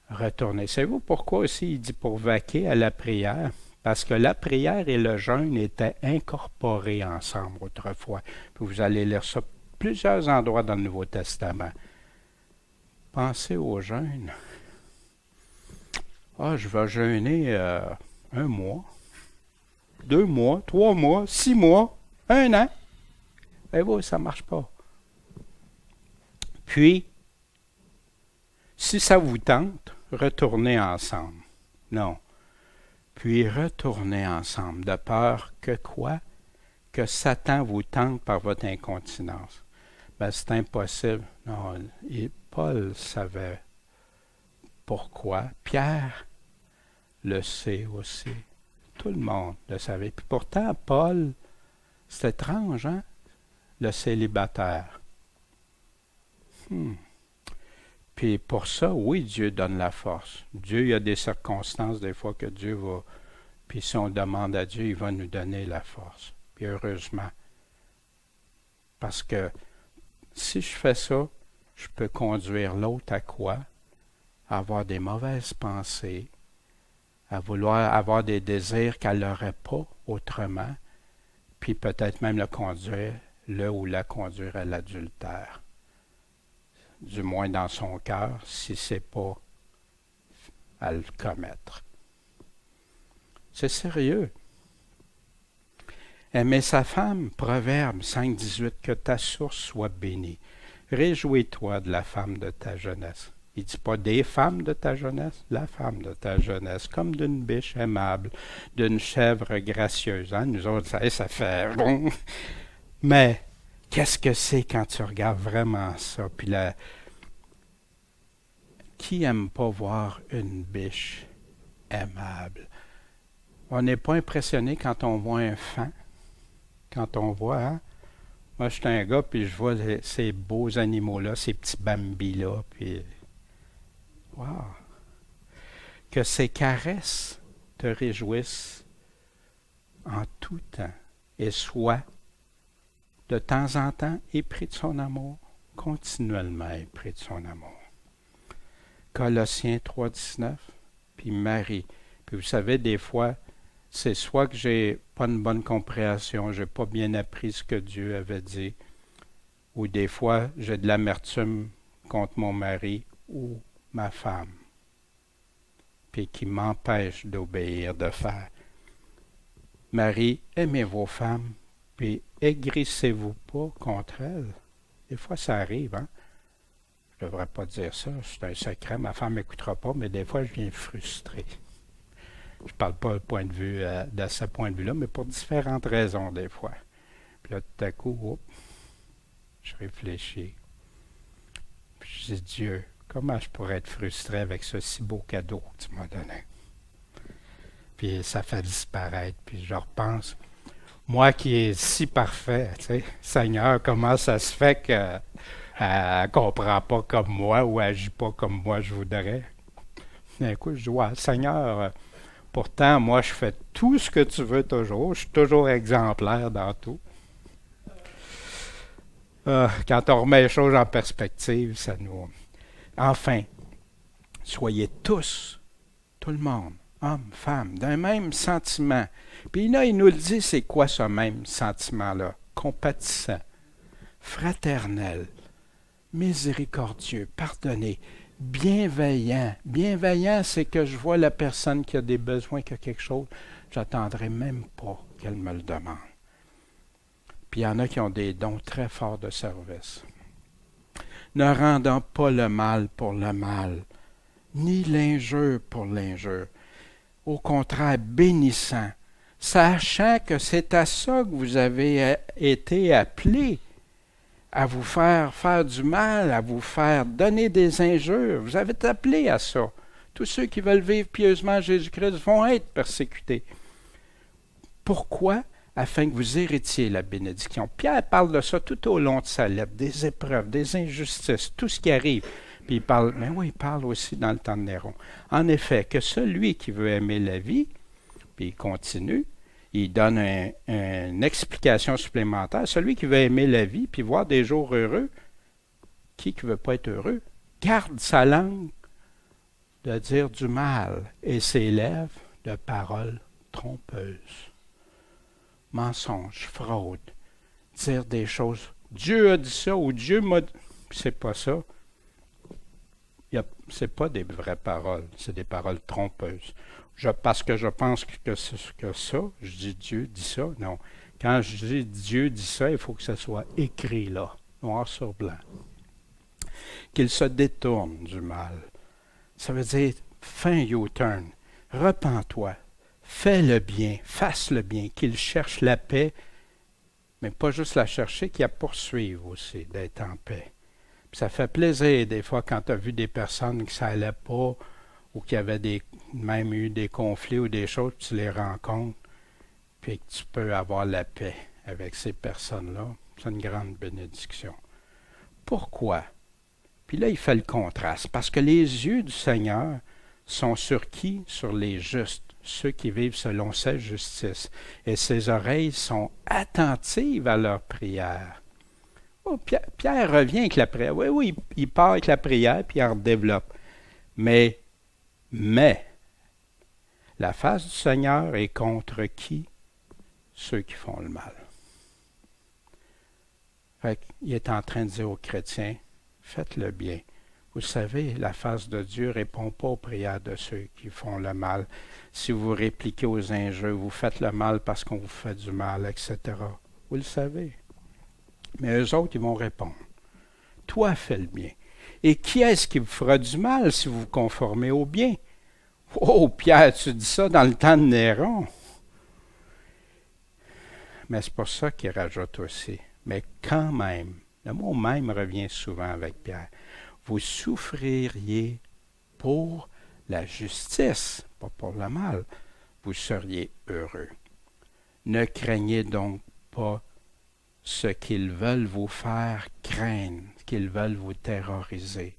S1: retourner. Savez-vous pourquoi aussi il dit pour vaquer à la prière? Parce que la prière et le jeûne étaient incorporés ensemble autrefois. Puis vous allez lire ça plusieurs endroits dans le Nouveau Testament. Pensez au jeûne. Ah, je vais jeûner 1 mois, 2 mois, 3 mois, 6 mois, 1 an. Eh bien, ça ne marche pas. Puis, si ça vous tente, retournez ensemble. Non. Puis retournez ensemble, de peur que quoi? Que Satan vous tente par votre incontinence. Ben, c'est impossible. Non, Paul savait pourquoi. Pierre le sait aussi. Tout le monde le savait. Puis pourtant, Paul, c'est étrange, hein? Le célibataire. Puis pour ça, oui, Dieu donne la force. Dieu, il y a des circonstances des fois que Dieu va... Puis si on demande à Dieu, il va nous donner la force. Puis heureusement. Parce que si je fais ça, je peux conduire l'autre à quoi? À avoir des mauvaises pensées, à vouloir avoir des désirs qu'elle n'aurait pas autrement, puis peut-être même le conduire, le ou la conduire à l'adultère. Du moins dans son cœur, si ce n'est pas à le commettre. C'est sérieux. Aimer sa femme, Proverbe 5,18, que ta source soit bénie. Réjouis-toi de la femme de ta jeunesse. Il ne dit pas des femmes de ta jeunesse, la femme de ta jeunesse, comme d'une biche aimable, d'une chèvre gracieuse. Hein? Nous autres, ça fait bon. Mais qu'est-ce que c'est quand tu regardes vraiment ça? Puis là, qui n'aime pas voir une biche aimable? On n'est pas impressionné quand on voit un fan, quand on voit, hein? Moi, je suis un gars, puis je vois ces beaux animaux-là, ces petits bambis-là, puis... Wow! Que ces caresses te réjouissent en tout temps et soient de temps en temps épris de son amour, continuellement épris de son amour. Colossiens 3,19, puis Marie. Puis vous savez, des fois, c'est soit que j'ai pas une bonne compréhension, j'ai pas bien appris ce que Dieu avait dit, ou des fois, j'ai de l'amertume contre mon mari ou ma femme, puis qui m'empêche d'obéir, de faire. Marie, aimez vos femmes, puis aigrissez-vous pas contre elles. Des fois, ça arrive, hein? Je ne devrais pas dire ça, c'est un secret, ma femme m'écoutera pas, mais des fois, je viens frustré. Je ne parle pas de ce point de vue-là, mais pour différentes raisons, des fois. Puis là, tout à coup, je réfléchis. Puis je dis, Dieu, comment je pourrais être frustré avec ce si beau cadeau que tu m'as donné? puis ça fait disparaître. Puis je repense, moi qui est si parfait, tu sais, Seigneur, comment ça se fait qu'elle ne comprend pas comme moi ou agit pas comme moi je voudrais? D'un coup, je dis, ouais, Seigneur, pourtant, moi, je fais tout ce que tu veux toujours. Je suis toujours exemplaire dans tout. Quand on remet les choses en perspective, ça nous... Enfin, soyez tous, tout le monde, hommes, femmes, d'un même sentiment. Puis là, il nous le dit, c'est quoi ce même sentiment-là? Compatissant, fraternel, miséricordieux, pardonné, bienveillant. Bienveillant, c'est que je vois la personne qui a des besoins, qui a quelque chose, j'attendrai même pas qu'elle me le demande. Puis il y en a qui ont des dons très forts de service. Ne rendant pas le mal pour le mal, ni l'injure pour l'injure. Au contraire, bénissant, sachant que c'est à ça que vous avez été appelés, à vous faire du mal, à vous faire donner des injures. Vous avez été appelés à ça. Tous ceux qui veulent vivre pieusement Jésus-Christ vont être persécutés. Pourquoi? Afin que vous héritiez la bénédiction. Pierre parle de ça tout au long de sa lettre, des épreuves, des injustices, tout ce qui arrive. Puis il parle, mais oui, il parle aussi dans le temps de Néron. En effet, que celui qui veut aimer la vie, puis il continue, il donne une explication supplémentaire. Celui qui veut aimer la vie, puis voir des jours heureux, qui ne veut pas être heureux, garde sa langue de dire du mal et ses lèvres de paroles trompeuses. Mensonge, fraude, dire des choses. Dieu a dit ça ou Dieu m'a dit. C'est pas ça. C'est pas des vraies paroles, c'est des paroles trompeuses. Parce que je pense que ça, je dis Dieu dit ça. Non. Quand je dis Dieu dit ça, il faut que ça soit écrit là, noir sur blanc. Qu'il se détourne du mal. Ça veut dire, fais un U-turn, repens-toi. Fais le bien, fasse le bien, qu'il cherche la paix, mais pas juste la chercher, qu'il la poursuive aussi, d'être en paix. Puis ça fait plaisir des fois quand tu as vu des personnes qui ça allait pas ou qui avaient même eu des conflits ou des choses, tu les rencontres, puis que tu peux avoir la paix avec ces personnes-là. C'est une grande bénédiction. Pourquoi? Puis là, il fait le contraste, parce que les yeux du Seigneur sont sur qui? Sur les justes. Ceux qui vivent selon sa justice, et ses oreilles sont attentives à leurs prières. Oh, Pierre revient avec la prière. Oui, il part avec la prière, puis il en redéveloppe. Mais, la face du Seigneur est contre qui? Ceux qui font le mal. Fait qu'il est en train de dire aux chrétiens, faites le bien. Vous savez, la face de Dieu ne répond pas aux prières de ceux qui font le mal. Si vous répliquez aux injures, vous faites le mal parce qu'on vous fait du mal, etc. Vous le savez. Mais eux autres, ils vont répondre. Toi, fais le bien. Et qui est-ce qui vous fera du mal si vous vous conformez au bien? Oh, Pierre, tu dis ça dans le temps de Néron. Mais c'est pour ça qu'il rajoute aussi. Mais quand même, le mot même revient souvent avec Pierre. Vous souffririez pour la justice, pas pour le mal. Vous seriez heureux. Ne craignez donc pas ce qu'ils veulent vous faire craindre, qu'ils veulent vous terroriser.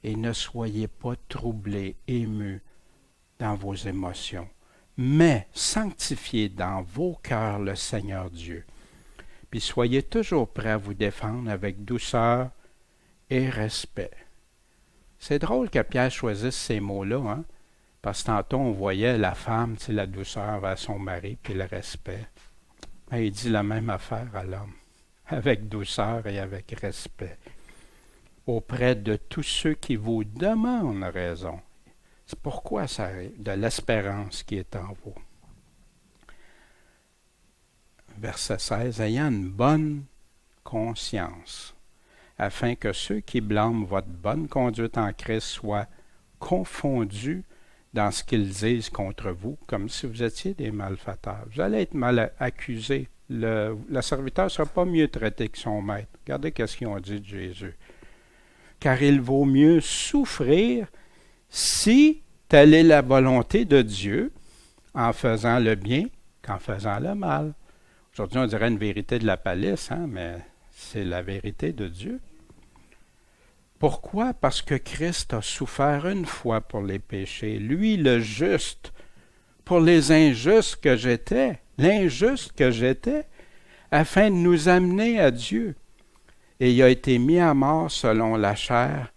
S1: Et ne soyez pas troublés, émus dans vos émotions. Mais sanctifiez dans vos cœurs le Seigneur Dieu. Puis soyez toujours prêts à vous défendre avec douceur et respect. C'est drôle que Pierre choisisse ces mots-là, hein? Parce que tantôt, on voyait la femme, la douceur vers son mari, puis le respect. Mais il dit la même affaire à l'homme, avec douceur et avec respect, auprès de tous ceux qui vous demandent raison. C'est pourquoi ça arrive, de l'espérance qui est en vous. Verset 16, ayant une bonne conscience, afin que ceux qui blâment votre bonne conduite en Christ soient confondus dans ce qu'ils disent contre vous, comme si vous étiez des malfaiteurs. Vous allez être mal accusés. Le serviteur ne sera pas mieux traité que son maître. Regardez ce qu'ils ont dit de Jésus. Car il vaut mieux souffrir si telle est la volonté de Dieu, en faisant le bien qu'en faisant le mal. Aujourd'hui, on dirait une vérité de la palisse, hein, mais c'est la vérité de Dieu. Pourquoi? Parce que Christ a souffert une fois pour les péchés, lui le juste, pour les injustes que j'étais, l'injuste que j'étais, afin de nous amener à Dieu. Et il a été mis à mort selon la chair,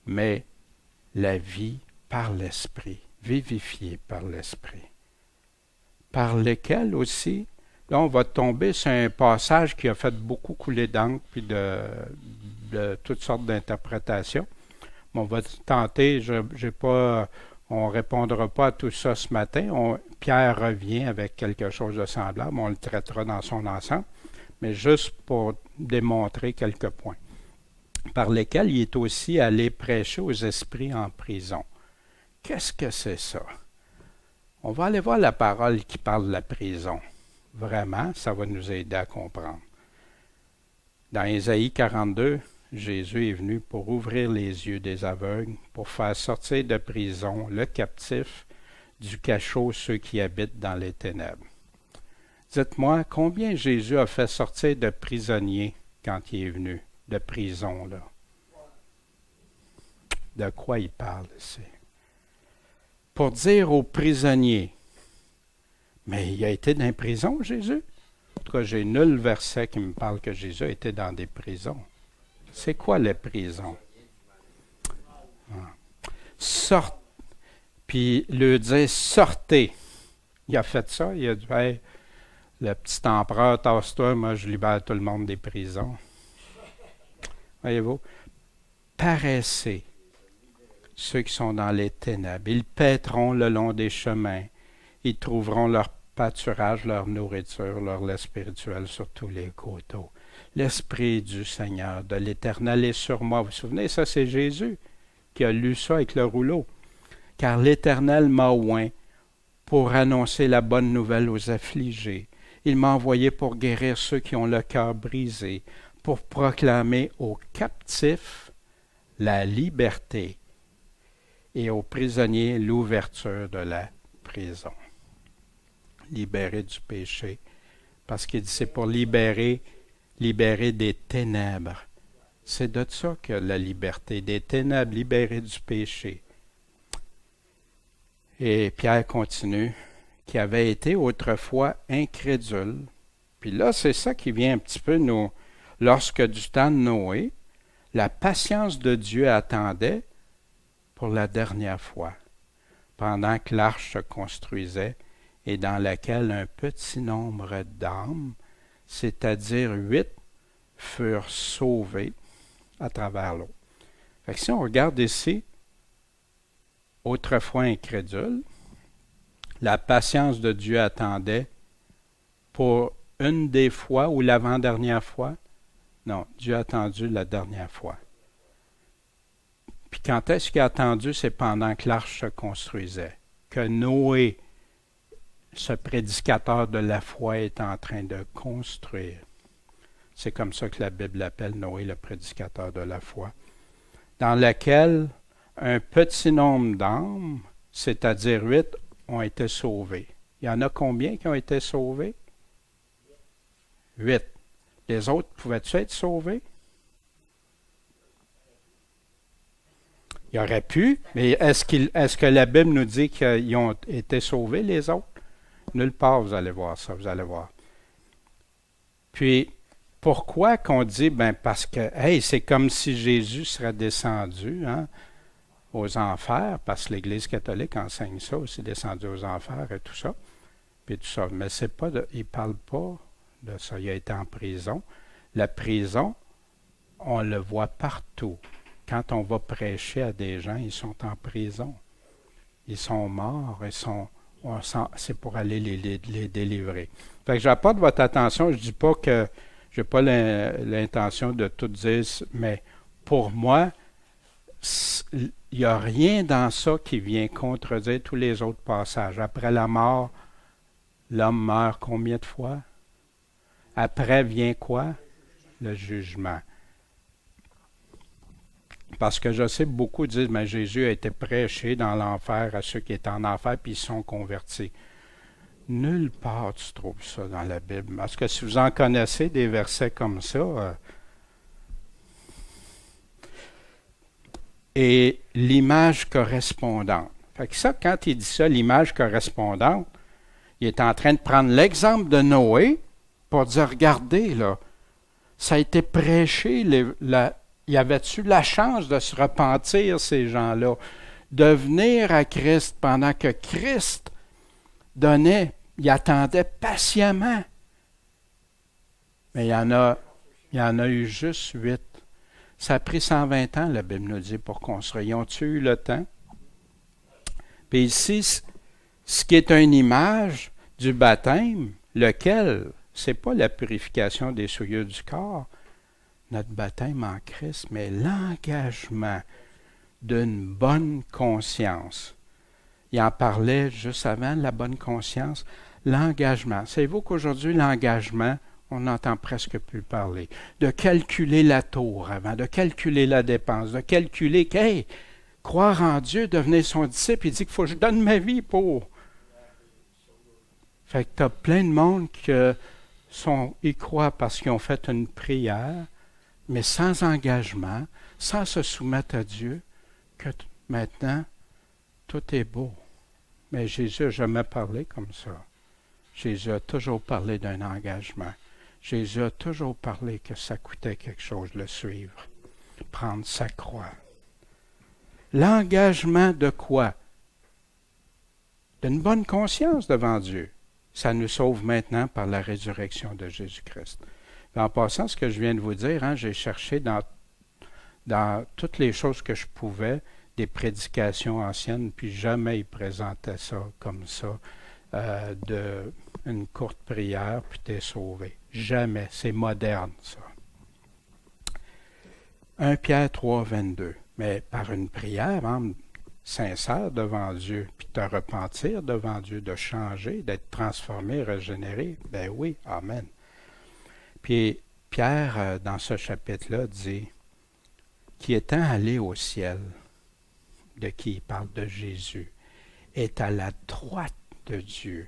S1: mais la vie par l'Esprit, vivifié par l'Esprit. Par lequel aussi, là on va tomber sur un passage qui a fait beaucoup couler d'encre puis de toutes sortes d'interprétations. Mais on va tenter, on ne répondra pas à tout ça ce matin. Pierre revient avec quelque chose de semblable, on le traitera dans son ensemble, mais juste pour démontrer quelques points. Par lesquels il est aussi allé prêcher aux esprits en prison. Qu'est-ce que c'est ça? On va aller voir la parole qui parle de la prison. Vraiment, ça va nous aider à comprendre. Dans Ésaïe 42, Jésus est venu pour ouvrir les yeux des aveugles, pour faire sortir de prison le captif, du cachot ceux qui habitent dans les ténèbres. Dites-moi, combien Jésus a fait sortir de prisonniers quand il est venu, de prison, là? De quoi il parle ici? Pour dire aux prisonniers, mais il a été dans une prison, Jésus? En tout cas, j'ai nul verset qui me parle que Jésus a été dans des prisons. C'est quoi les prisons? Sortez. Puis le dire sortez. Il a fait ça, il a dit hey, le petit empereur, tasse-toi, moi je libère tout le monde des prisons. Voyez-vous? Paraissez ceux qui sont dans les ténèbres. Ils paîtront le long des chemins. Ils trouveront leur pâturage, leur nourriture, leur lait spirituel sur tous les coteaux. L'Esprit du Seigneur, de l'Éternel est sur moi. Vous vous souvenez, ça c'est Jésus qui a lu ça avec le rouleau. Car l'Éternel m'a oint pour annoncer la bonne nouvelle aux affligés. Il m'a envoyé pour guérir ceux qui ont le cœur brisé, pour proclamer aux captifs la liberté et aux prisonniers l'ouverture de la prison. Libérer du péché. Parce qu'il dit c'est pour libérer des ténèbres. C'est de ça que la liberté, des ténèbres, libérer du péché. Et Pierre continue, qui avait été autrefois incrédule. Puis là, c'est ça qui vient un petit peu nous... Lorsque du temps de Noé, la patience de Dieu attendait pour la dernière fois, pendant que l'arche se construisait et dans laquelle un petit nombre d'âmes, c'est-à-dire 8, furent sauvés à travers l'eau. Fait que si on regarde ici, autrefois incrédule, la patience de Dieu attendait pour une des fois ou l'avant-dernière fois. Non, Dieu a attendu la dernière fois. Puis quand est-ce qu'il a attendu? C'est pendant que l'arche se construisait. Que Noé, ce prédicateur de la foi, est en train de construire. C'est comme ça que la Bible l'appelle Noé, le prédicateur de la foi. Dans laquelle un petit nombre d'âmes, c'est-à-dire 8, ont été sauvés. Il y en a combien qui ont été sauvés? 8. Les autres pouvaient-ils être sauvés? Il aurait pu, mais est-ce que la Bible nous dit qu'ils ont été sauvés, les autres? Nulle part, vous allez voir ça, vous allez voir. Puis, pourquoi qu'on dit, parce que, hey, c'est comme si Jésus serait descendu, hein, aux enfers, parce que l'Église catholique enseigne ça aussi, descendu aux enfers et tout ça. Puis tout ça. Mais c'est pas il ne parle pas de ça. Il a été en prison. La prison, on le voit partout. Quand on va prêcher à des gens, ils sont en prison. Ils sont morts, c'est pour aller les délivrer. Fait que j'apporte votre attention, je dis pas que je n'ai pas l'intention de tout dire, mais pour moi, il n'y a rien dans ça qui vient contredire tous les autres passages. Après la mort, l'homme meurt combien de fois? Après vient quoi? Le jugement. Parce que je sais, beaucoup disent, mais Jésus a été prêché dans l'enfer à ceux qui étaient en enfer, puis ils sont convertis. Nulle part tu trouves ça dans la Bible. Parce que si vous en connaissez des versets comme ça, et l'image correspondante. Fait que ça, quand il dit ça, l'image correspondante, il est en train de prendre l'exemple de Noé pour dire, regardez, là, ça a été prêché, y avait-tu la chance de se repentir, ces gens-là, de venir à Christ pendant que Christ donnait, il attendait patiemment. Mais il y en a eu juste 8. Ça a pris 120 ans, la Bible nous dit, pour construire. Ils ont-tu eu le temps? Puis ici, ce qui est une image du baptême, lequel, c'est pas la purification des souillures du corps, notre baptême en Christ, mais l'engagement d'une bonne conscience. Il en parlait juste avant, la bonne conscience, l'engagement. Savez-vous qu'aujourd'hui, l'engagement, on n'entend presque plus parler. De calculer la tour avant, de calculer la dépense, de calculer croire en Dieu, devenir son disciple, il dit qu'il faut que je donne ma vie pour. Fait que tu as plein de monde qui y croient parce qu'ils ont fait une prière, mais sans engagement, sans se soumettre à Dieu, que maintenant, tout est beau. Mais Jésus n'a jamais parlé comme ça. Jésus a toujours parlé d'un engagement. Jésus a toujours parlé que ça coûtait quelque chose de le suivre, prendre sa croix. L'engagement de quoi? D'une bonne conscience devant Dieu. Ça nous sauve maintenant par la résurrection de Jésus-Christ. En passant, ce que je viens de vous dire, j'ai cherché dans toutes les choses que je pouvais, des prédications anciennes, puis jamais ils présentaient ça comme ça, une courte prière, puis t'es sauvé. Jamais. C'est moderne, ça. 1 Pierre 3, 22. Mais par une prière, sincère devant Dieu, puis te repentir devant Dieu, de changer, d'être transformé, régénéré, ben oui, amen. Puis Pierre, dans ce chapitre-là, dit, qui étant allé au ciel, de qui il parle de Jésus, est à la droite de Dieu,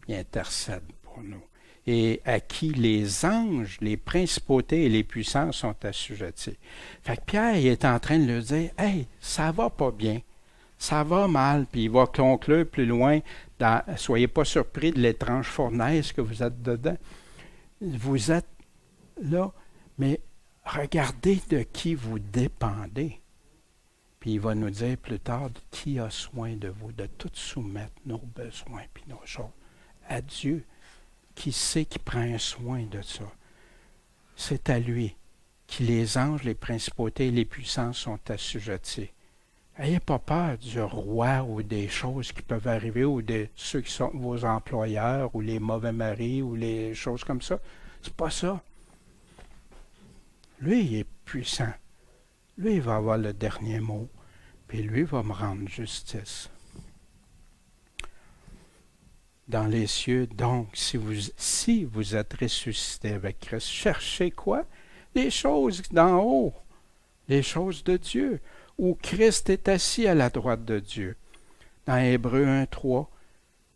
S1: il intercède pour nous, et à qui les anges, les principautés et les puissances sont assujettis. Fait que Pierre, il est en train de lui dire, « Hey, ça va pas bien, ça va mal. » Puis il va conclure plus loin, « Soyez pas surpris de l'étrange fournaise que vous êtes dedans. Vous êtes là, mais regardez de qui vous dépendez. » Puis il va nous dire plus tard, qui a soin de vous, de tout soumettre nos besoins puis nos choses à Dieu, qui sait qui prend un soin de ça. C'est à lui qui les anges, les principautés et les puissances sont assujettis. N'ayez pas peur du roi ou des choses qui peuvent arriver ou de ceux qui sont vos employeurs ou les mauvais maris ou les choses comme ça. C'est pas ça. Lui, il est puissant. Lui, il va avoir le dernier mot. Puis lui va me rendre justice. Dans les cieux, donc, si vous êtes ressuscité avec Christ, cherchez quoi? Les choses d'en haut, les choses de Dieu, où Christ est assis à la droite de Dieu. Dans Hébreux 1:3,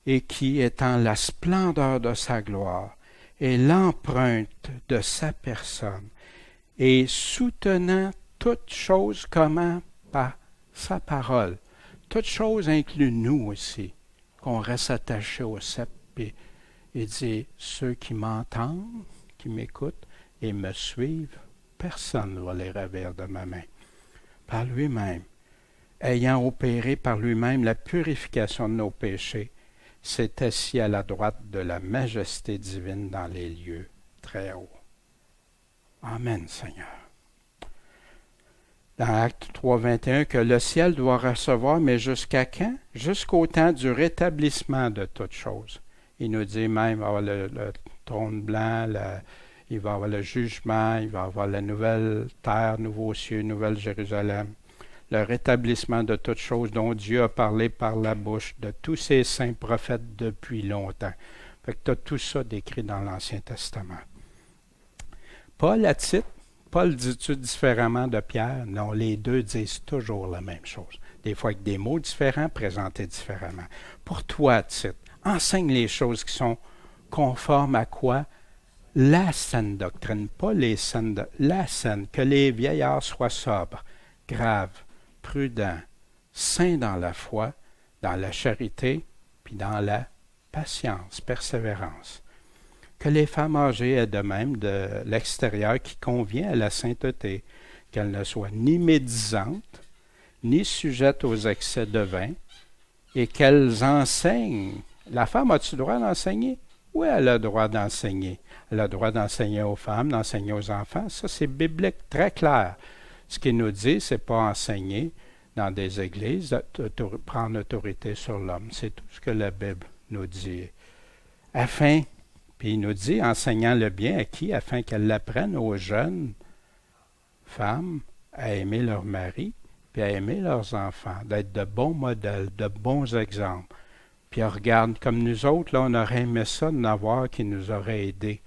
S1: et qui, étant la splendeur de sa gloire et l'empreinte de sa personne, et soutenant toutes choses comment? Par sa parole. Toutes choses incluent nous aussi, qu'on reste attaché au cep et dit, ceux qui m'entendent, qui m'écoutent et me suivent, personne ne va les ravir de ma main. Par lui-même, ayant opéré par lui-même la purification de nos péchés, s'est assis à la droite de la majesté divine dans les lieux très hauts. Amen, Seigneur. Dans Acte 3, 21, que le ciel doit recevoir, mais jusqu'à quand? Jusqu'au temps du rétablissement de toutes choses. Il nous dit même, il va y avoir le trône blanc, il va y avoir le jugement, il va y avoir la nouvelle terre, nouveaux cieux, nouvelle Jérusalem. Le rétablissement de toutes choses dont Dieu a parlé par la bouche de tous ses saints prophètes depuis longtemps. Fait que tu as tout ça décrit dans l'Ancien Testament. Paul, à titre, Paul dit-tu différemment de Pierre? Non, les deux disent toujours la même chose. Des fois avec des mots différents, présentés différemment. Pour toi, à titre, enseigne les choses qui sont conformes à quoi? La saine doctrine, pas les saines, la saine, que les vieillards soient sobres, graves, prudents, saints dans la foi, dans la charité, puis dans la patience, persévérance. Que les femmes âgées aient de même de l'extérieur qui convient à la sainteté, qu'elles ne soient ni médisantes, ni sujettes aux excès de vin, et qu'elles enseignent. La femme a-tu le droit d'enseigner? Oui, elle a le droit d'enseigner. Elle a le droit d'enseigner aux femmes, d'enseigner aux enfants. Ça, c'est biblique, très clair. Ce qu'il nous dit, c'est pas enseigner dans des églises, prendre autorité sur l'homme. C'est tout ce que la Bible nous dit. Afin, puis il nous dit, enseignant le bien à qui? Afin qu'elles l'apprennent aux jeunes femmes à aimer leur mari, puis à aimer leurs enfants, d'être de bons modèles, de bons exemples. Puis regarde, comme nous autres, là, on aurait aimé ça d'en avoir qui nous aurait aidés.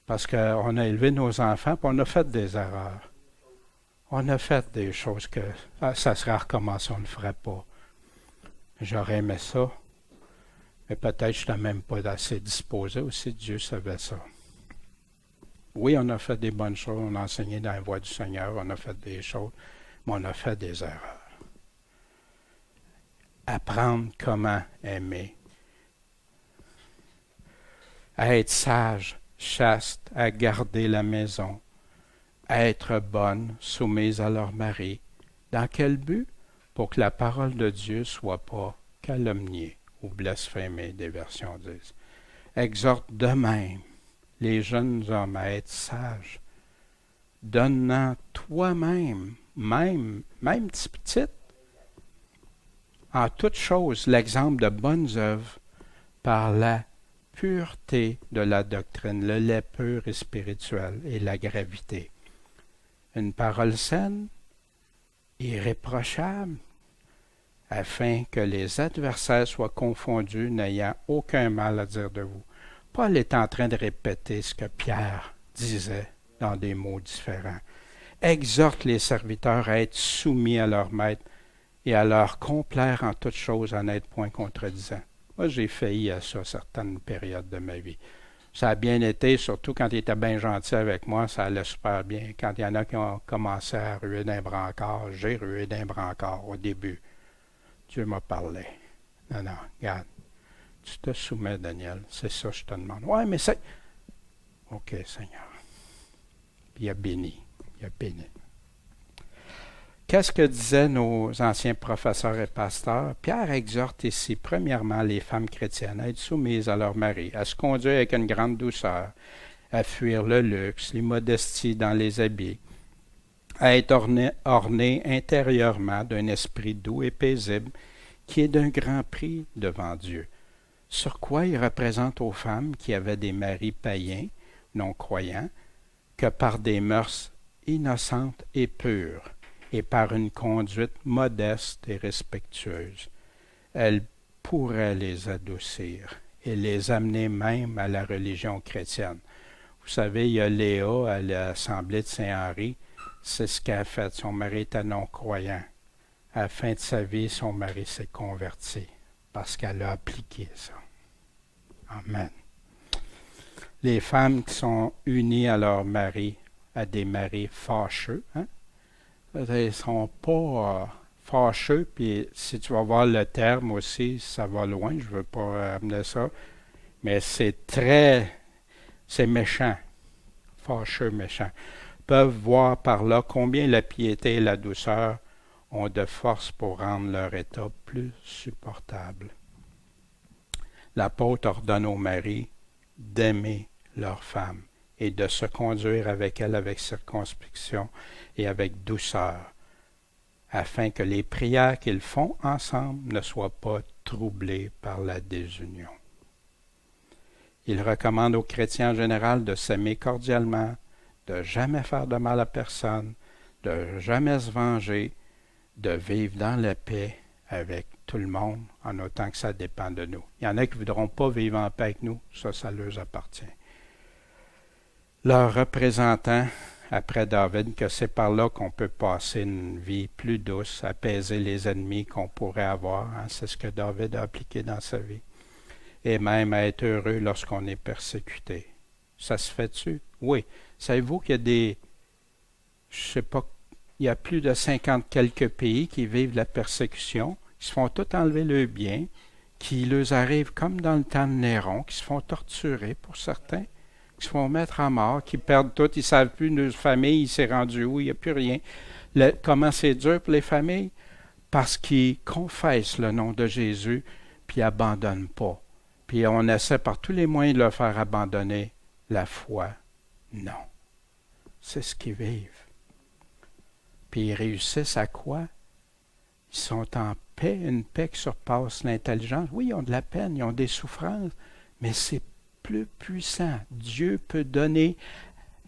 S1: Parce qu'on a élevé nos enfants, puis on a fait des erreurs. On a fait des choses que ça serait recommencé, on ne le ferait pas. J'aurais aimé ça. Mais peut-être je n'étais même pas assez disposé aussi, Dieu savait ça. Oui, on a fait des bonnes choses, on a enseigné dans la voie du Seigneur, on a fait des choses, mais on a fait des erreurs. Apprendre comment aimer. À être sage, chaste, à garder la maison, à être bonne, soumise à leur mari. Dans quel but? Pour que la parole de Dieu ne soit pas calomniée ou blasphémée, des versions disent. Exhorte de même les jeunes hommes à être sages, donnant toi-même, même petite, en toute chose l'exemple de bonnes œuvres par la pureté de la doctrine, le lait pur et spirituel et la gravité. Une parole saine, irréprochable, afin que les adversaires soient confondus, n'ayant aucun mal à dire de vous. Paul est en train de répéter ce que Pierre disait dans des mots différents. Exhorte les serviteurs à être soumis à leur maître et à leur complaire en toutes choses, à n'être point contredisant. Moi, j'ai failli à ça certaines périodes de ma vie. Ça a bien été, surtout quand il était bien gentil avec moi, ça allait super bien. Quand il y en a qui ont commencé à ruer d'un brancard, j'ai rué d'un brancard au début. Dieu m'a parlé. Non, regarde. Tu te soumets, Daniel. C'est ça que je te demande. Ouais, mais c'est... OK, Seigneur. Puis il a béni. Il a béni. Qu'est-ce que disaient nos anciens professeurs et pasteurs? Pierre exhorte ici, premièrement, les femmes chrétiennes à être soumises à leur mari, à se conduire avec une grande douceur, à fuir le luxe, l'immodestie dans les habits, à être ornées intérieurement d'un esprit doux et paisible qui est d'un grand prix devant Dieu. Sur quoi il représente aux femmes qui avaient des maris païens, non croyants, que par des mœurs innocentes et pures, et par une conduite modeste et respectueuse, elle pourrait les adoucir et les amener même à la religion chrétienne. Vous savez, il y a Léa à l'Assemblée de Saint-Henri, c'est ce qu'elle a fait. Son mari était non-croyant. À la fin de sa vie, son mari s'est converti parce qu'elle a appliqué ça. Amen. Les femmes qui sont unies à leur mari, à des maris fâcheux, ils ne sont pas fâcheux, puis si tu vas voir le terme aussi, ça va loin, je ne veux pas amener ça, mais c'est méchant, fâcheux, méchant. Peuvent voir par là combien la piété et la douceur ont de force pour rendre leur état plus supportable. L'apôtre ordonne aux maris d'aimer leur femme et de se conduire avec elle avec circonspection et avec douceur, afin que les prières qu'ils font ensemble ne soient pas troublées par la désunion. Il recommande aux chrétiens en général de s'aimer cordialement, de jamais faire de mal à personne, de jamais se venger, de vivre dans la paix avec tout le monde, en autant que ça dépend de nous. Il y en a qui ne voudront pas vivre en paix avec nous, ça leur appartient. Leur représentant, après David, que c'est par là qu'on peut passer une vie plus douce, apaiser les ennemis qu'on pourrait avoir. C'est ce que David a appliqué dans sa vie. et même à être heureux lorsqu'on est persécuté. Ça se fait-tu? Oui. Savez-vous qu'il y a je sais pas, il y a plus de 50 quelques pays qui vivent la persécution, qui se font tout enlever le bien, qui leur arrive comme dans le temps de Néron, qui se font torturer pour certains, qui se font mettre à mort, qui perdent tout, ils ne savent plus leur famille, il s'est rendu où, il n'y a plus rien. Comment c'est dur pour les familles? Parce qu'ils confessent le nom de Jésus, puis n'abandonnent pas. Puis on essaie par tous les moyens de leur faire abandonner la foi. Non. C'est ce qu'ils vivent. Puis ils réussissent à quoi? Ils sont en paix, une paix qui surpasse l'intelligence. Oui, ils ont de la peine, ils ont des souffrances, mais c'est plus puissant. Dieu peut donner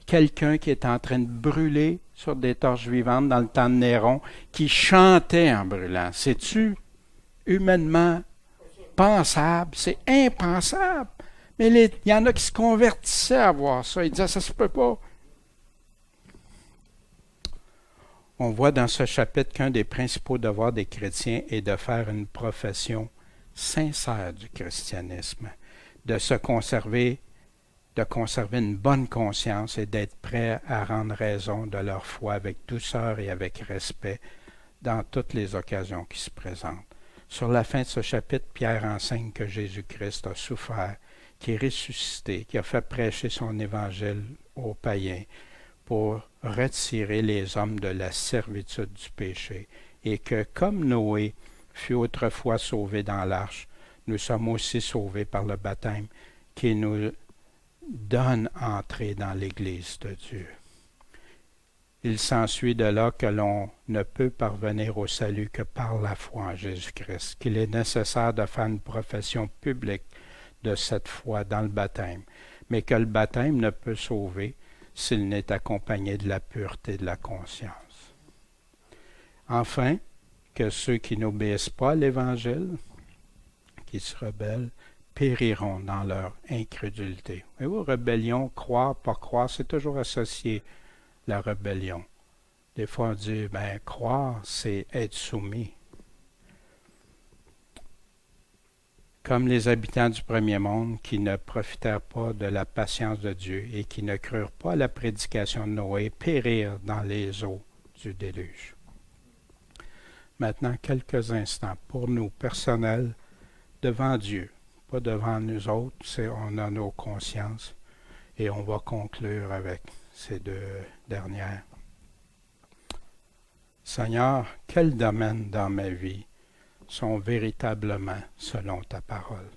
S1: quelqu'un qui est en train de brûler sur des torches vivantes dans le temps de Néron, qui chantait en brûlant. C'est-tu humainement pensable? C'est impensable. Mais il y en a qui se convertissaient à voir ça. Ils disaient, ça se peut pas. On voit dans ce chapitre qu'un des principaux devoirs des chrétiens est de faire une profession sincère du christianisme, de conserver une bonne conscience et d'être prêt à rendre raison de leur foi avec douceur et avec respect dans toutes les occasions qui se présentent. Sur la fin de ce chapitre, Pierre enseigne que Jésus-Christ a souffert, qui est ressuscité, qui a fait prêcher son évangile aux païens, pour retirer les hommes de la servitude du péché, et que, comme Noé fut autrefois sauvé dans l'arche, nous sommes aussi sauvés par le baptême qui nous donne entrée dans l'Église de Dieu. Il s'ensuit de là que l'on ne peut parvenir au salut que par la foi en Jésus-Christ, qu'il est nécessaire de faire une profession publique de cette foi dans le baptême, mais que le baptême ne peut sauver s'il n'est accompagné de la pureté de la conscience. Enfin, que ceux qui n'obéissent pas à l'Évangile, qui se rebellent, périront dans leur incrédulité. Voyez-vous, rébellion, croire, pas croire, c'est toujours associé la rébellion. Des fois, on dit, croire, c'est être soumis. Comme les habitants du premier monde qui ne profitèrent pas de la patience de Dieu et qui ne crurent pas à la prédication de Noé, périrent dans les eaux du déluge. Maintenant, quelques instants pour nous, personnels, devant Dieu, pas devant nous autres, on a nos consciences et on va conclure avec ces deux dernières. Seigneur, quel domaine dans ma vie sont véritablement selon ta parole?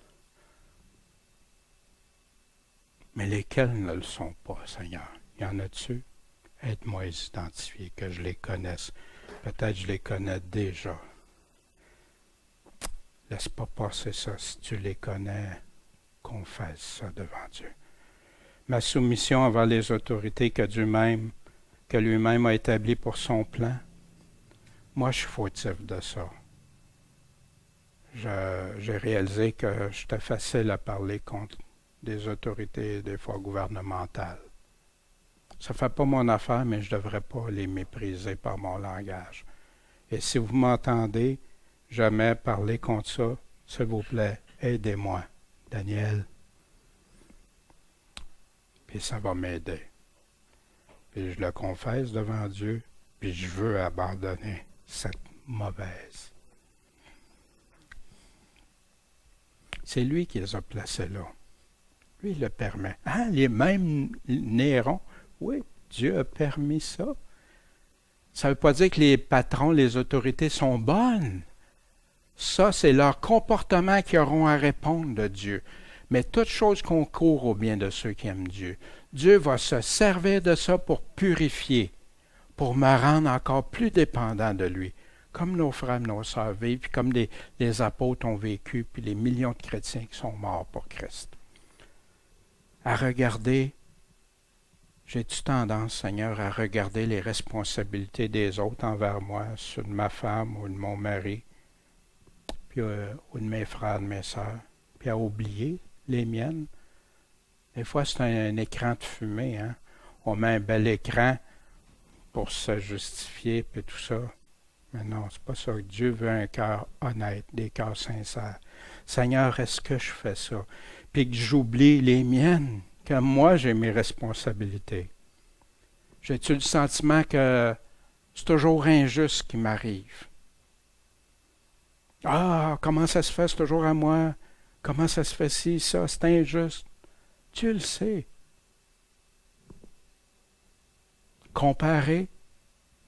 S1: Mais lesquels ne le sont pas, Seigneur? Y en a-tu? Aide-moi à les identifier, que je les connaisse. Peut-être je les connais déjà. Laisse pas passer ça. Si tu les connais, confesse ça devant Dieu. Ma soumission envers les autorités que lui-même a établies pour son plan, moi je suis fautif de ça. J'ai réalisé que j'étais facile à parler contre des autorités, des fois gouvernementales. Ça ne fait pas mon affaire, mais je ne devrais pas les mépriser par mon langage. Et si vous m'entendez jamais parler contre ça, s'il vous plaît, aidez-moi, Daniel. Puis ça va m'aider. Puis je le confesse devant Dieu, puis je veux abandonner cette mauvaise. C'est lui qui les a placés là. Lui, il le permet. Ah, les mêmes Néron, oui, Dieu a permis ça. Ça ne veut pas dire que les patrons, les autorités sont bonnes. Ça, c'est leur comportement qui auront à répondre de Dieu. Mais toute chose concourt au bien de ceux qui aiment Dieu. Dieu va se servir de ça pour purifier, pour me rendre encore plus dépendant de lui. Comme nos frères et nos sœurs vivent, puis comme les apôtres ont vécu, puis les millions de chrétiens qui sont morts pour Christ. À regarder, j'ai-tu tendance, Seigneur, à regarder les responsabilités des autres envers moi, sur de ma femme ou de mon mari, puis, ou de mes frères, de mes sœurs, puis à oublier les miennes? Des fois, c'est un écran de fumée, hein? On met un bel écran pour se justifier, puis tout ça. Mais non, c'est pas ça. Dieu veut un cœur honnête, des cœurs sincères. Seigneur, est-ce que je fais ça? Puis que j'oublie les miennes, que moi, j'ai mes responsabilités. J'ai-tu le sentiment que c'est toujours injuste ce qui m'arrive? Ah, comment ça se fait, c'est toujours à moi? Comment ça se fait ci, ça, c'est injuste? Tu le sais. Comparer,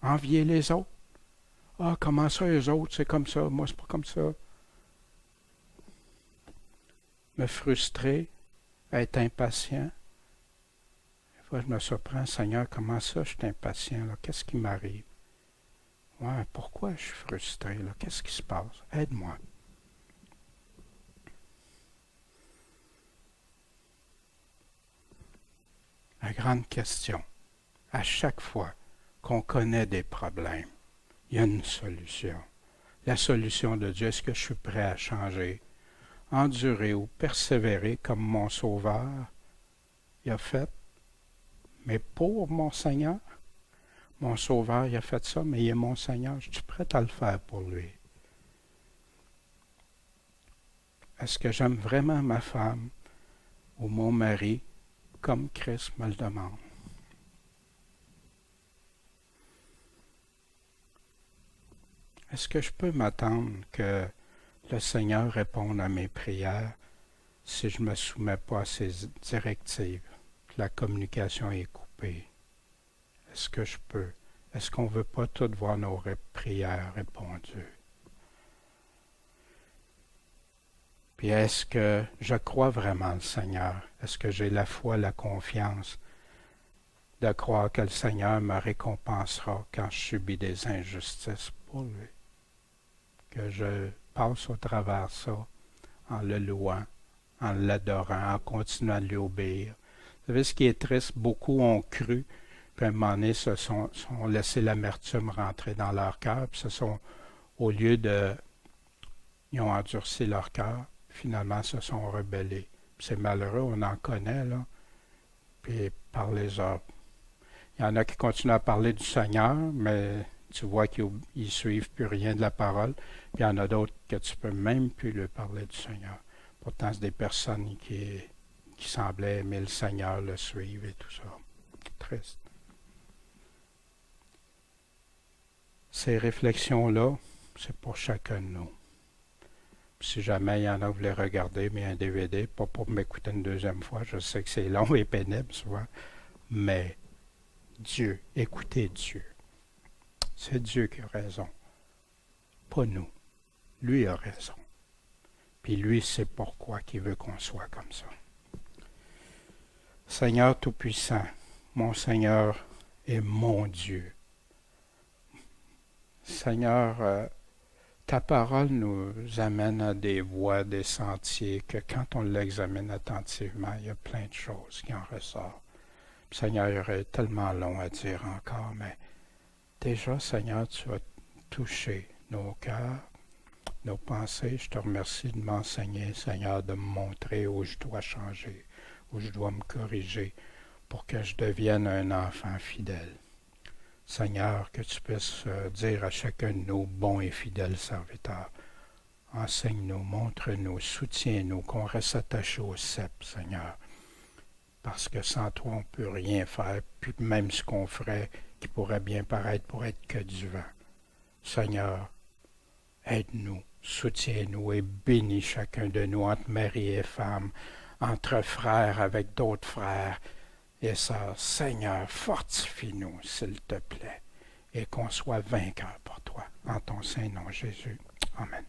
S1: envier les autres. Ah, comment ça, les autres, c'est comme ça, moi, c'est pas comme ça. Me frustrer, être impatient. Des fois, je me surprends, Seigneur, comment ça, je suis impatient, là? Qu'est-ce qui m'arrive? Ouais, pourquoi je suis frustré, là? Qu'est-ce qui se passe? Aide-moi. La grande question, à chaque fois qu'on connaît des problèmes, il y a une solution. La solution de Dieu, est-ce que je suis prêt à changer, endurer ou persévérer comme mon Sauveur il a fait, mais pour mon Seigneur? Mon Sauveur, il a fait ça, mais il est mon Seigneur. Je suis prêt à le faire pour lui. Est-ce que j'aime vraiment ma femme ou mon mari comme Christ me le demande? Est-ce que je peux m'attendre que le Seigneur réponde à mes prières si je ne me soumets pas à ses directives, que la communication est coupée? Est-ce que je peux? Est-ce qu'on ne veut pas toutes voir nos prières répondues? Puis est-ce que je crois vraiment le Seigneur? Est-ce que j'ai la foi, la confiance de croire que le Seigneur me récompensera quand je subis des injustices pour lui? Que je passe au travers ça en le louant, en l'adorant, en continuant à lui obéir. Vous savez, ce qui est triste, beaucoup ont cru, puis à un moment donné, se sont laissé l'amertume rentrer dans leur cœur, puis au lieu de... Ils ont endurci leur cœur, finalement se sont rebellés. Puis c'est malheureux, on en connaît, là. Puis par les heures. Il y en a qui continuent à parler du Seigneur, mais tu vois qu'ils ne suivent plus rien de la parole. Puis il y en a d'autres que tu ne peux même plus leur parler du Seigneur. Pourtant, c'est des personnes qui semblaient aimer le Seigneur, le suivre et tout ça. Triste. Ces réflexions-là, c'est pour chacun de nous. Si jamais il y en a qui voulaient regarder, mais un DVD, pas pour m'écouter une deuxième fois, je sais que c'est long et pénible souvent, mais Dieu, écoutez Dieu. C'est Dieu qui a raison, pas nous. Lui a raison. Puis lui sait pourquoi il veut qu'on soit comme ça. Seigneur Tout-Puissant, mon Seigneur est mon Dieu. Seigneur, ta parole nous amène à des voies, des sentiers, que quand on l'examine attentivement, il y a plein de choses qui en ressortent. Puis, Seigneur, il y aurait tellement long à dire encore, mais déjà, Seigneur, tu as touché nos cœurs, nos pensées. Je te remercie de m'enseigner, Seigneur, de me montrer où je dois changer, où je dois me corriger pour que je devienne un enfant fidèle. Seigneur, que tu puisses dire à chacun de nous, bons et fidèles serviteurs, enseigne-nous, montre-nous, soutiens-nous, qu'on reste attaché au cep, Seigneur, parce que sans toi, on ne peut rien faire, puis même ce qu'on ferait, qui pourrait bien paraître pour être que du vent. Seigneur, aide-nous, soutiens-nous et bénis chacun de nous, entre mari et femme, entre frères avec d'autres frères, et sœurs, Seigneur, fortifie-nous, s'il te plaît, et qu'on soit vainqueurs pour toi. En ton Saint-Nom, Jésus. Amen.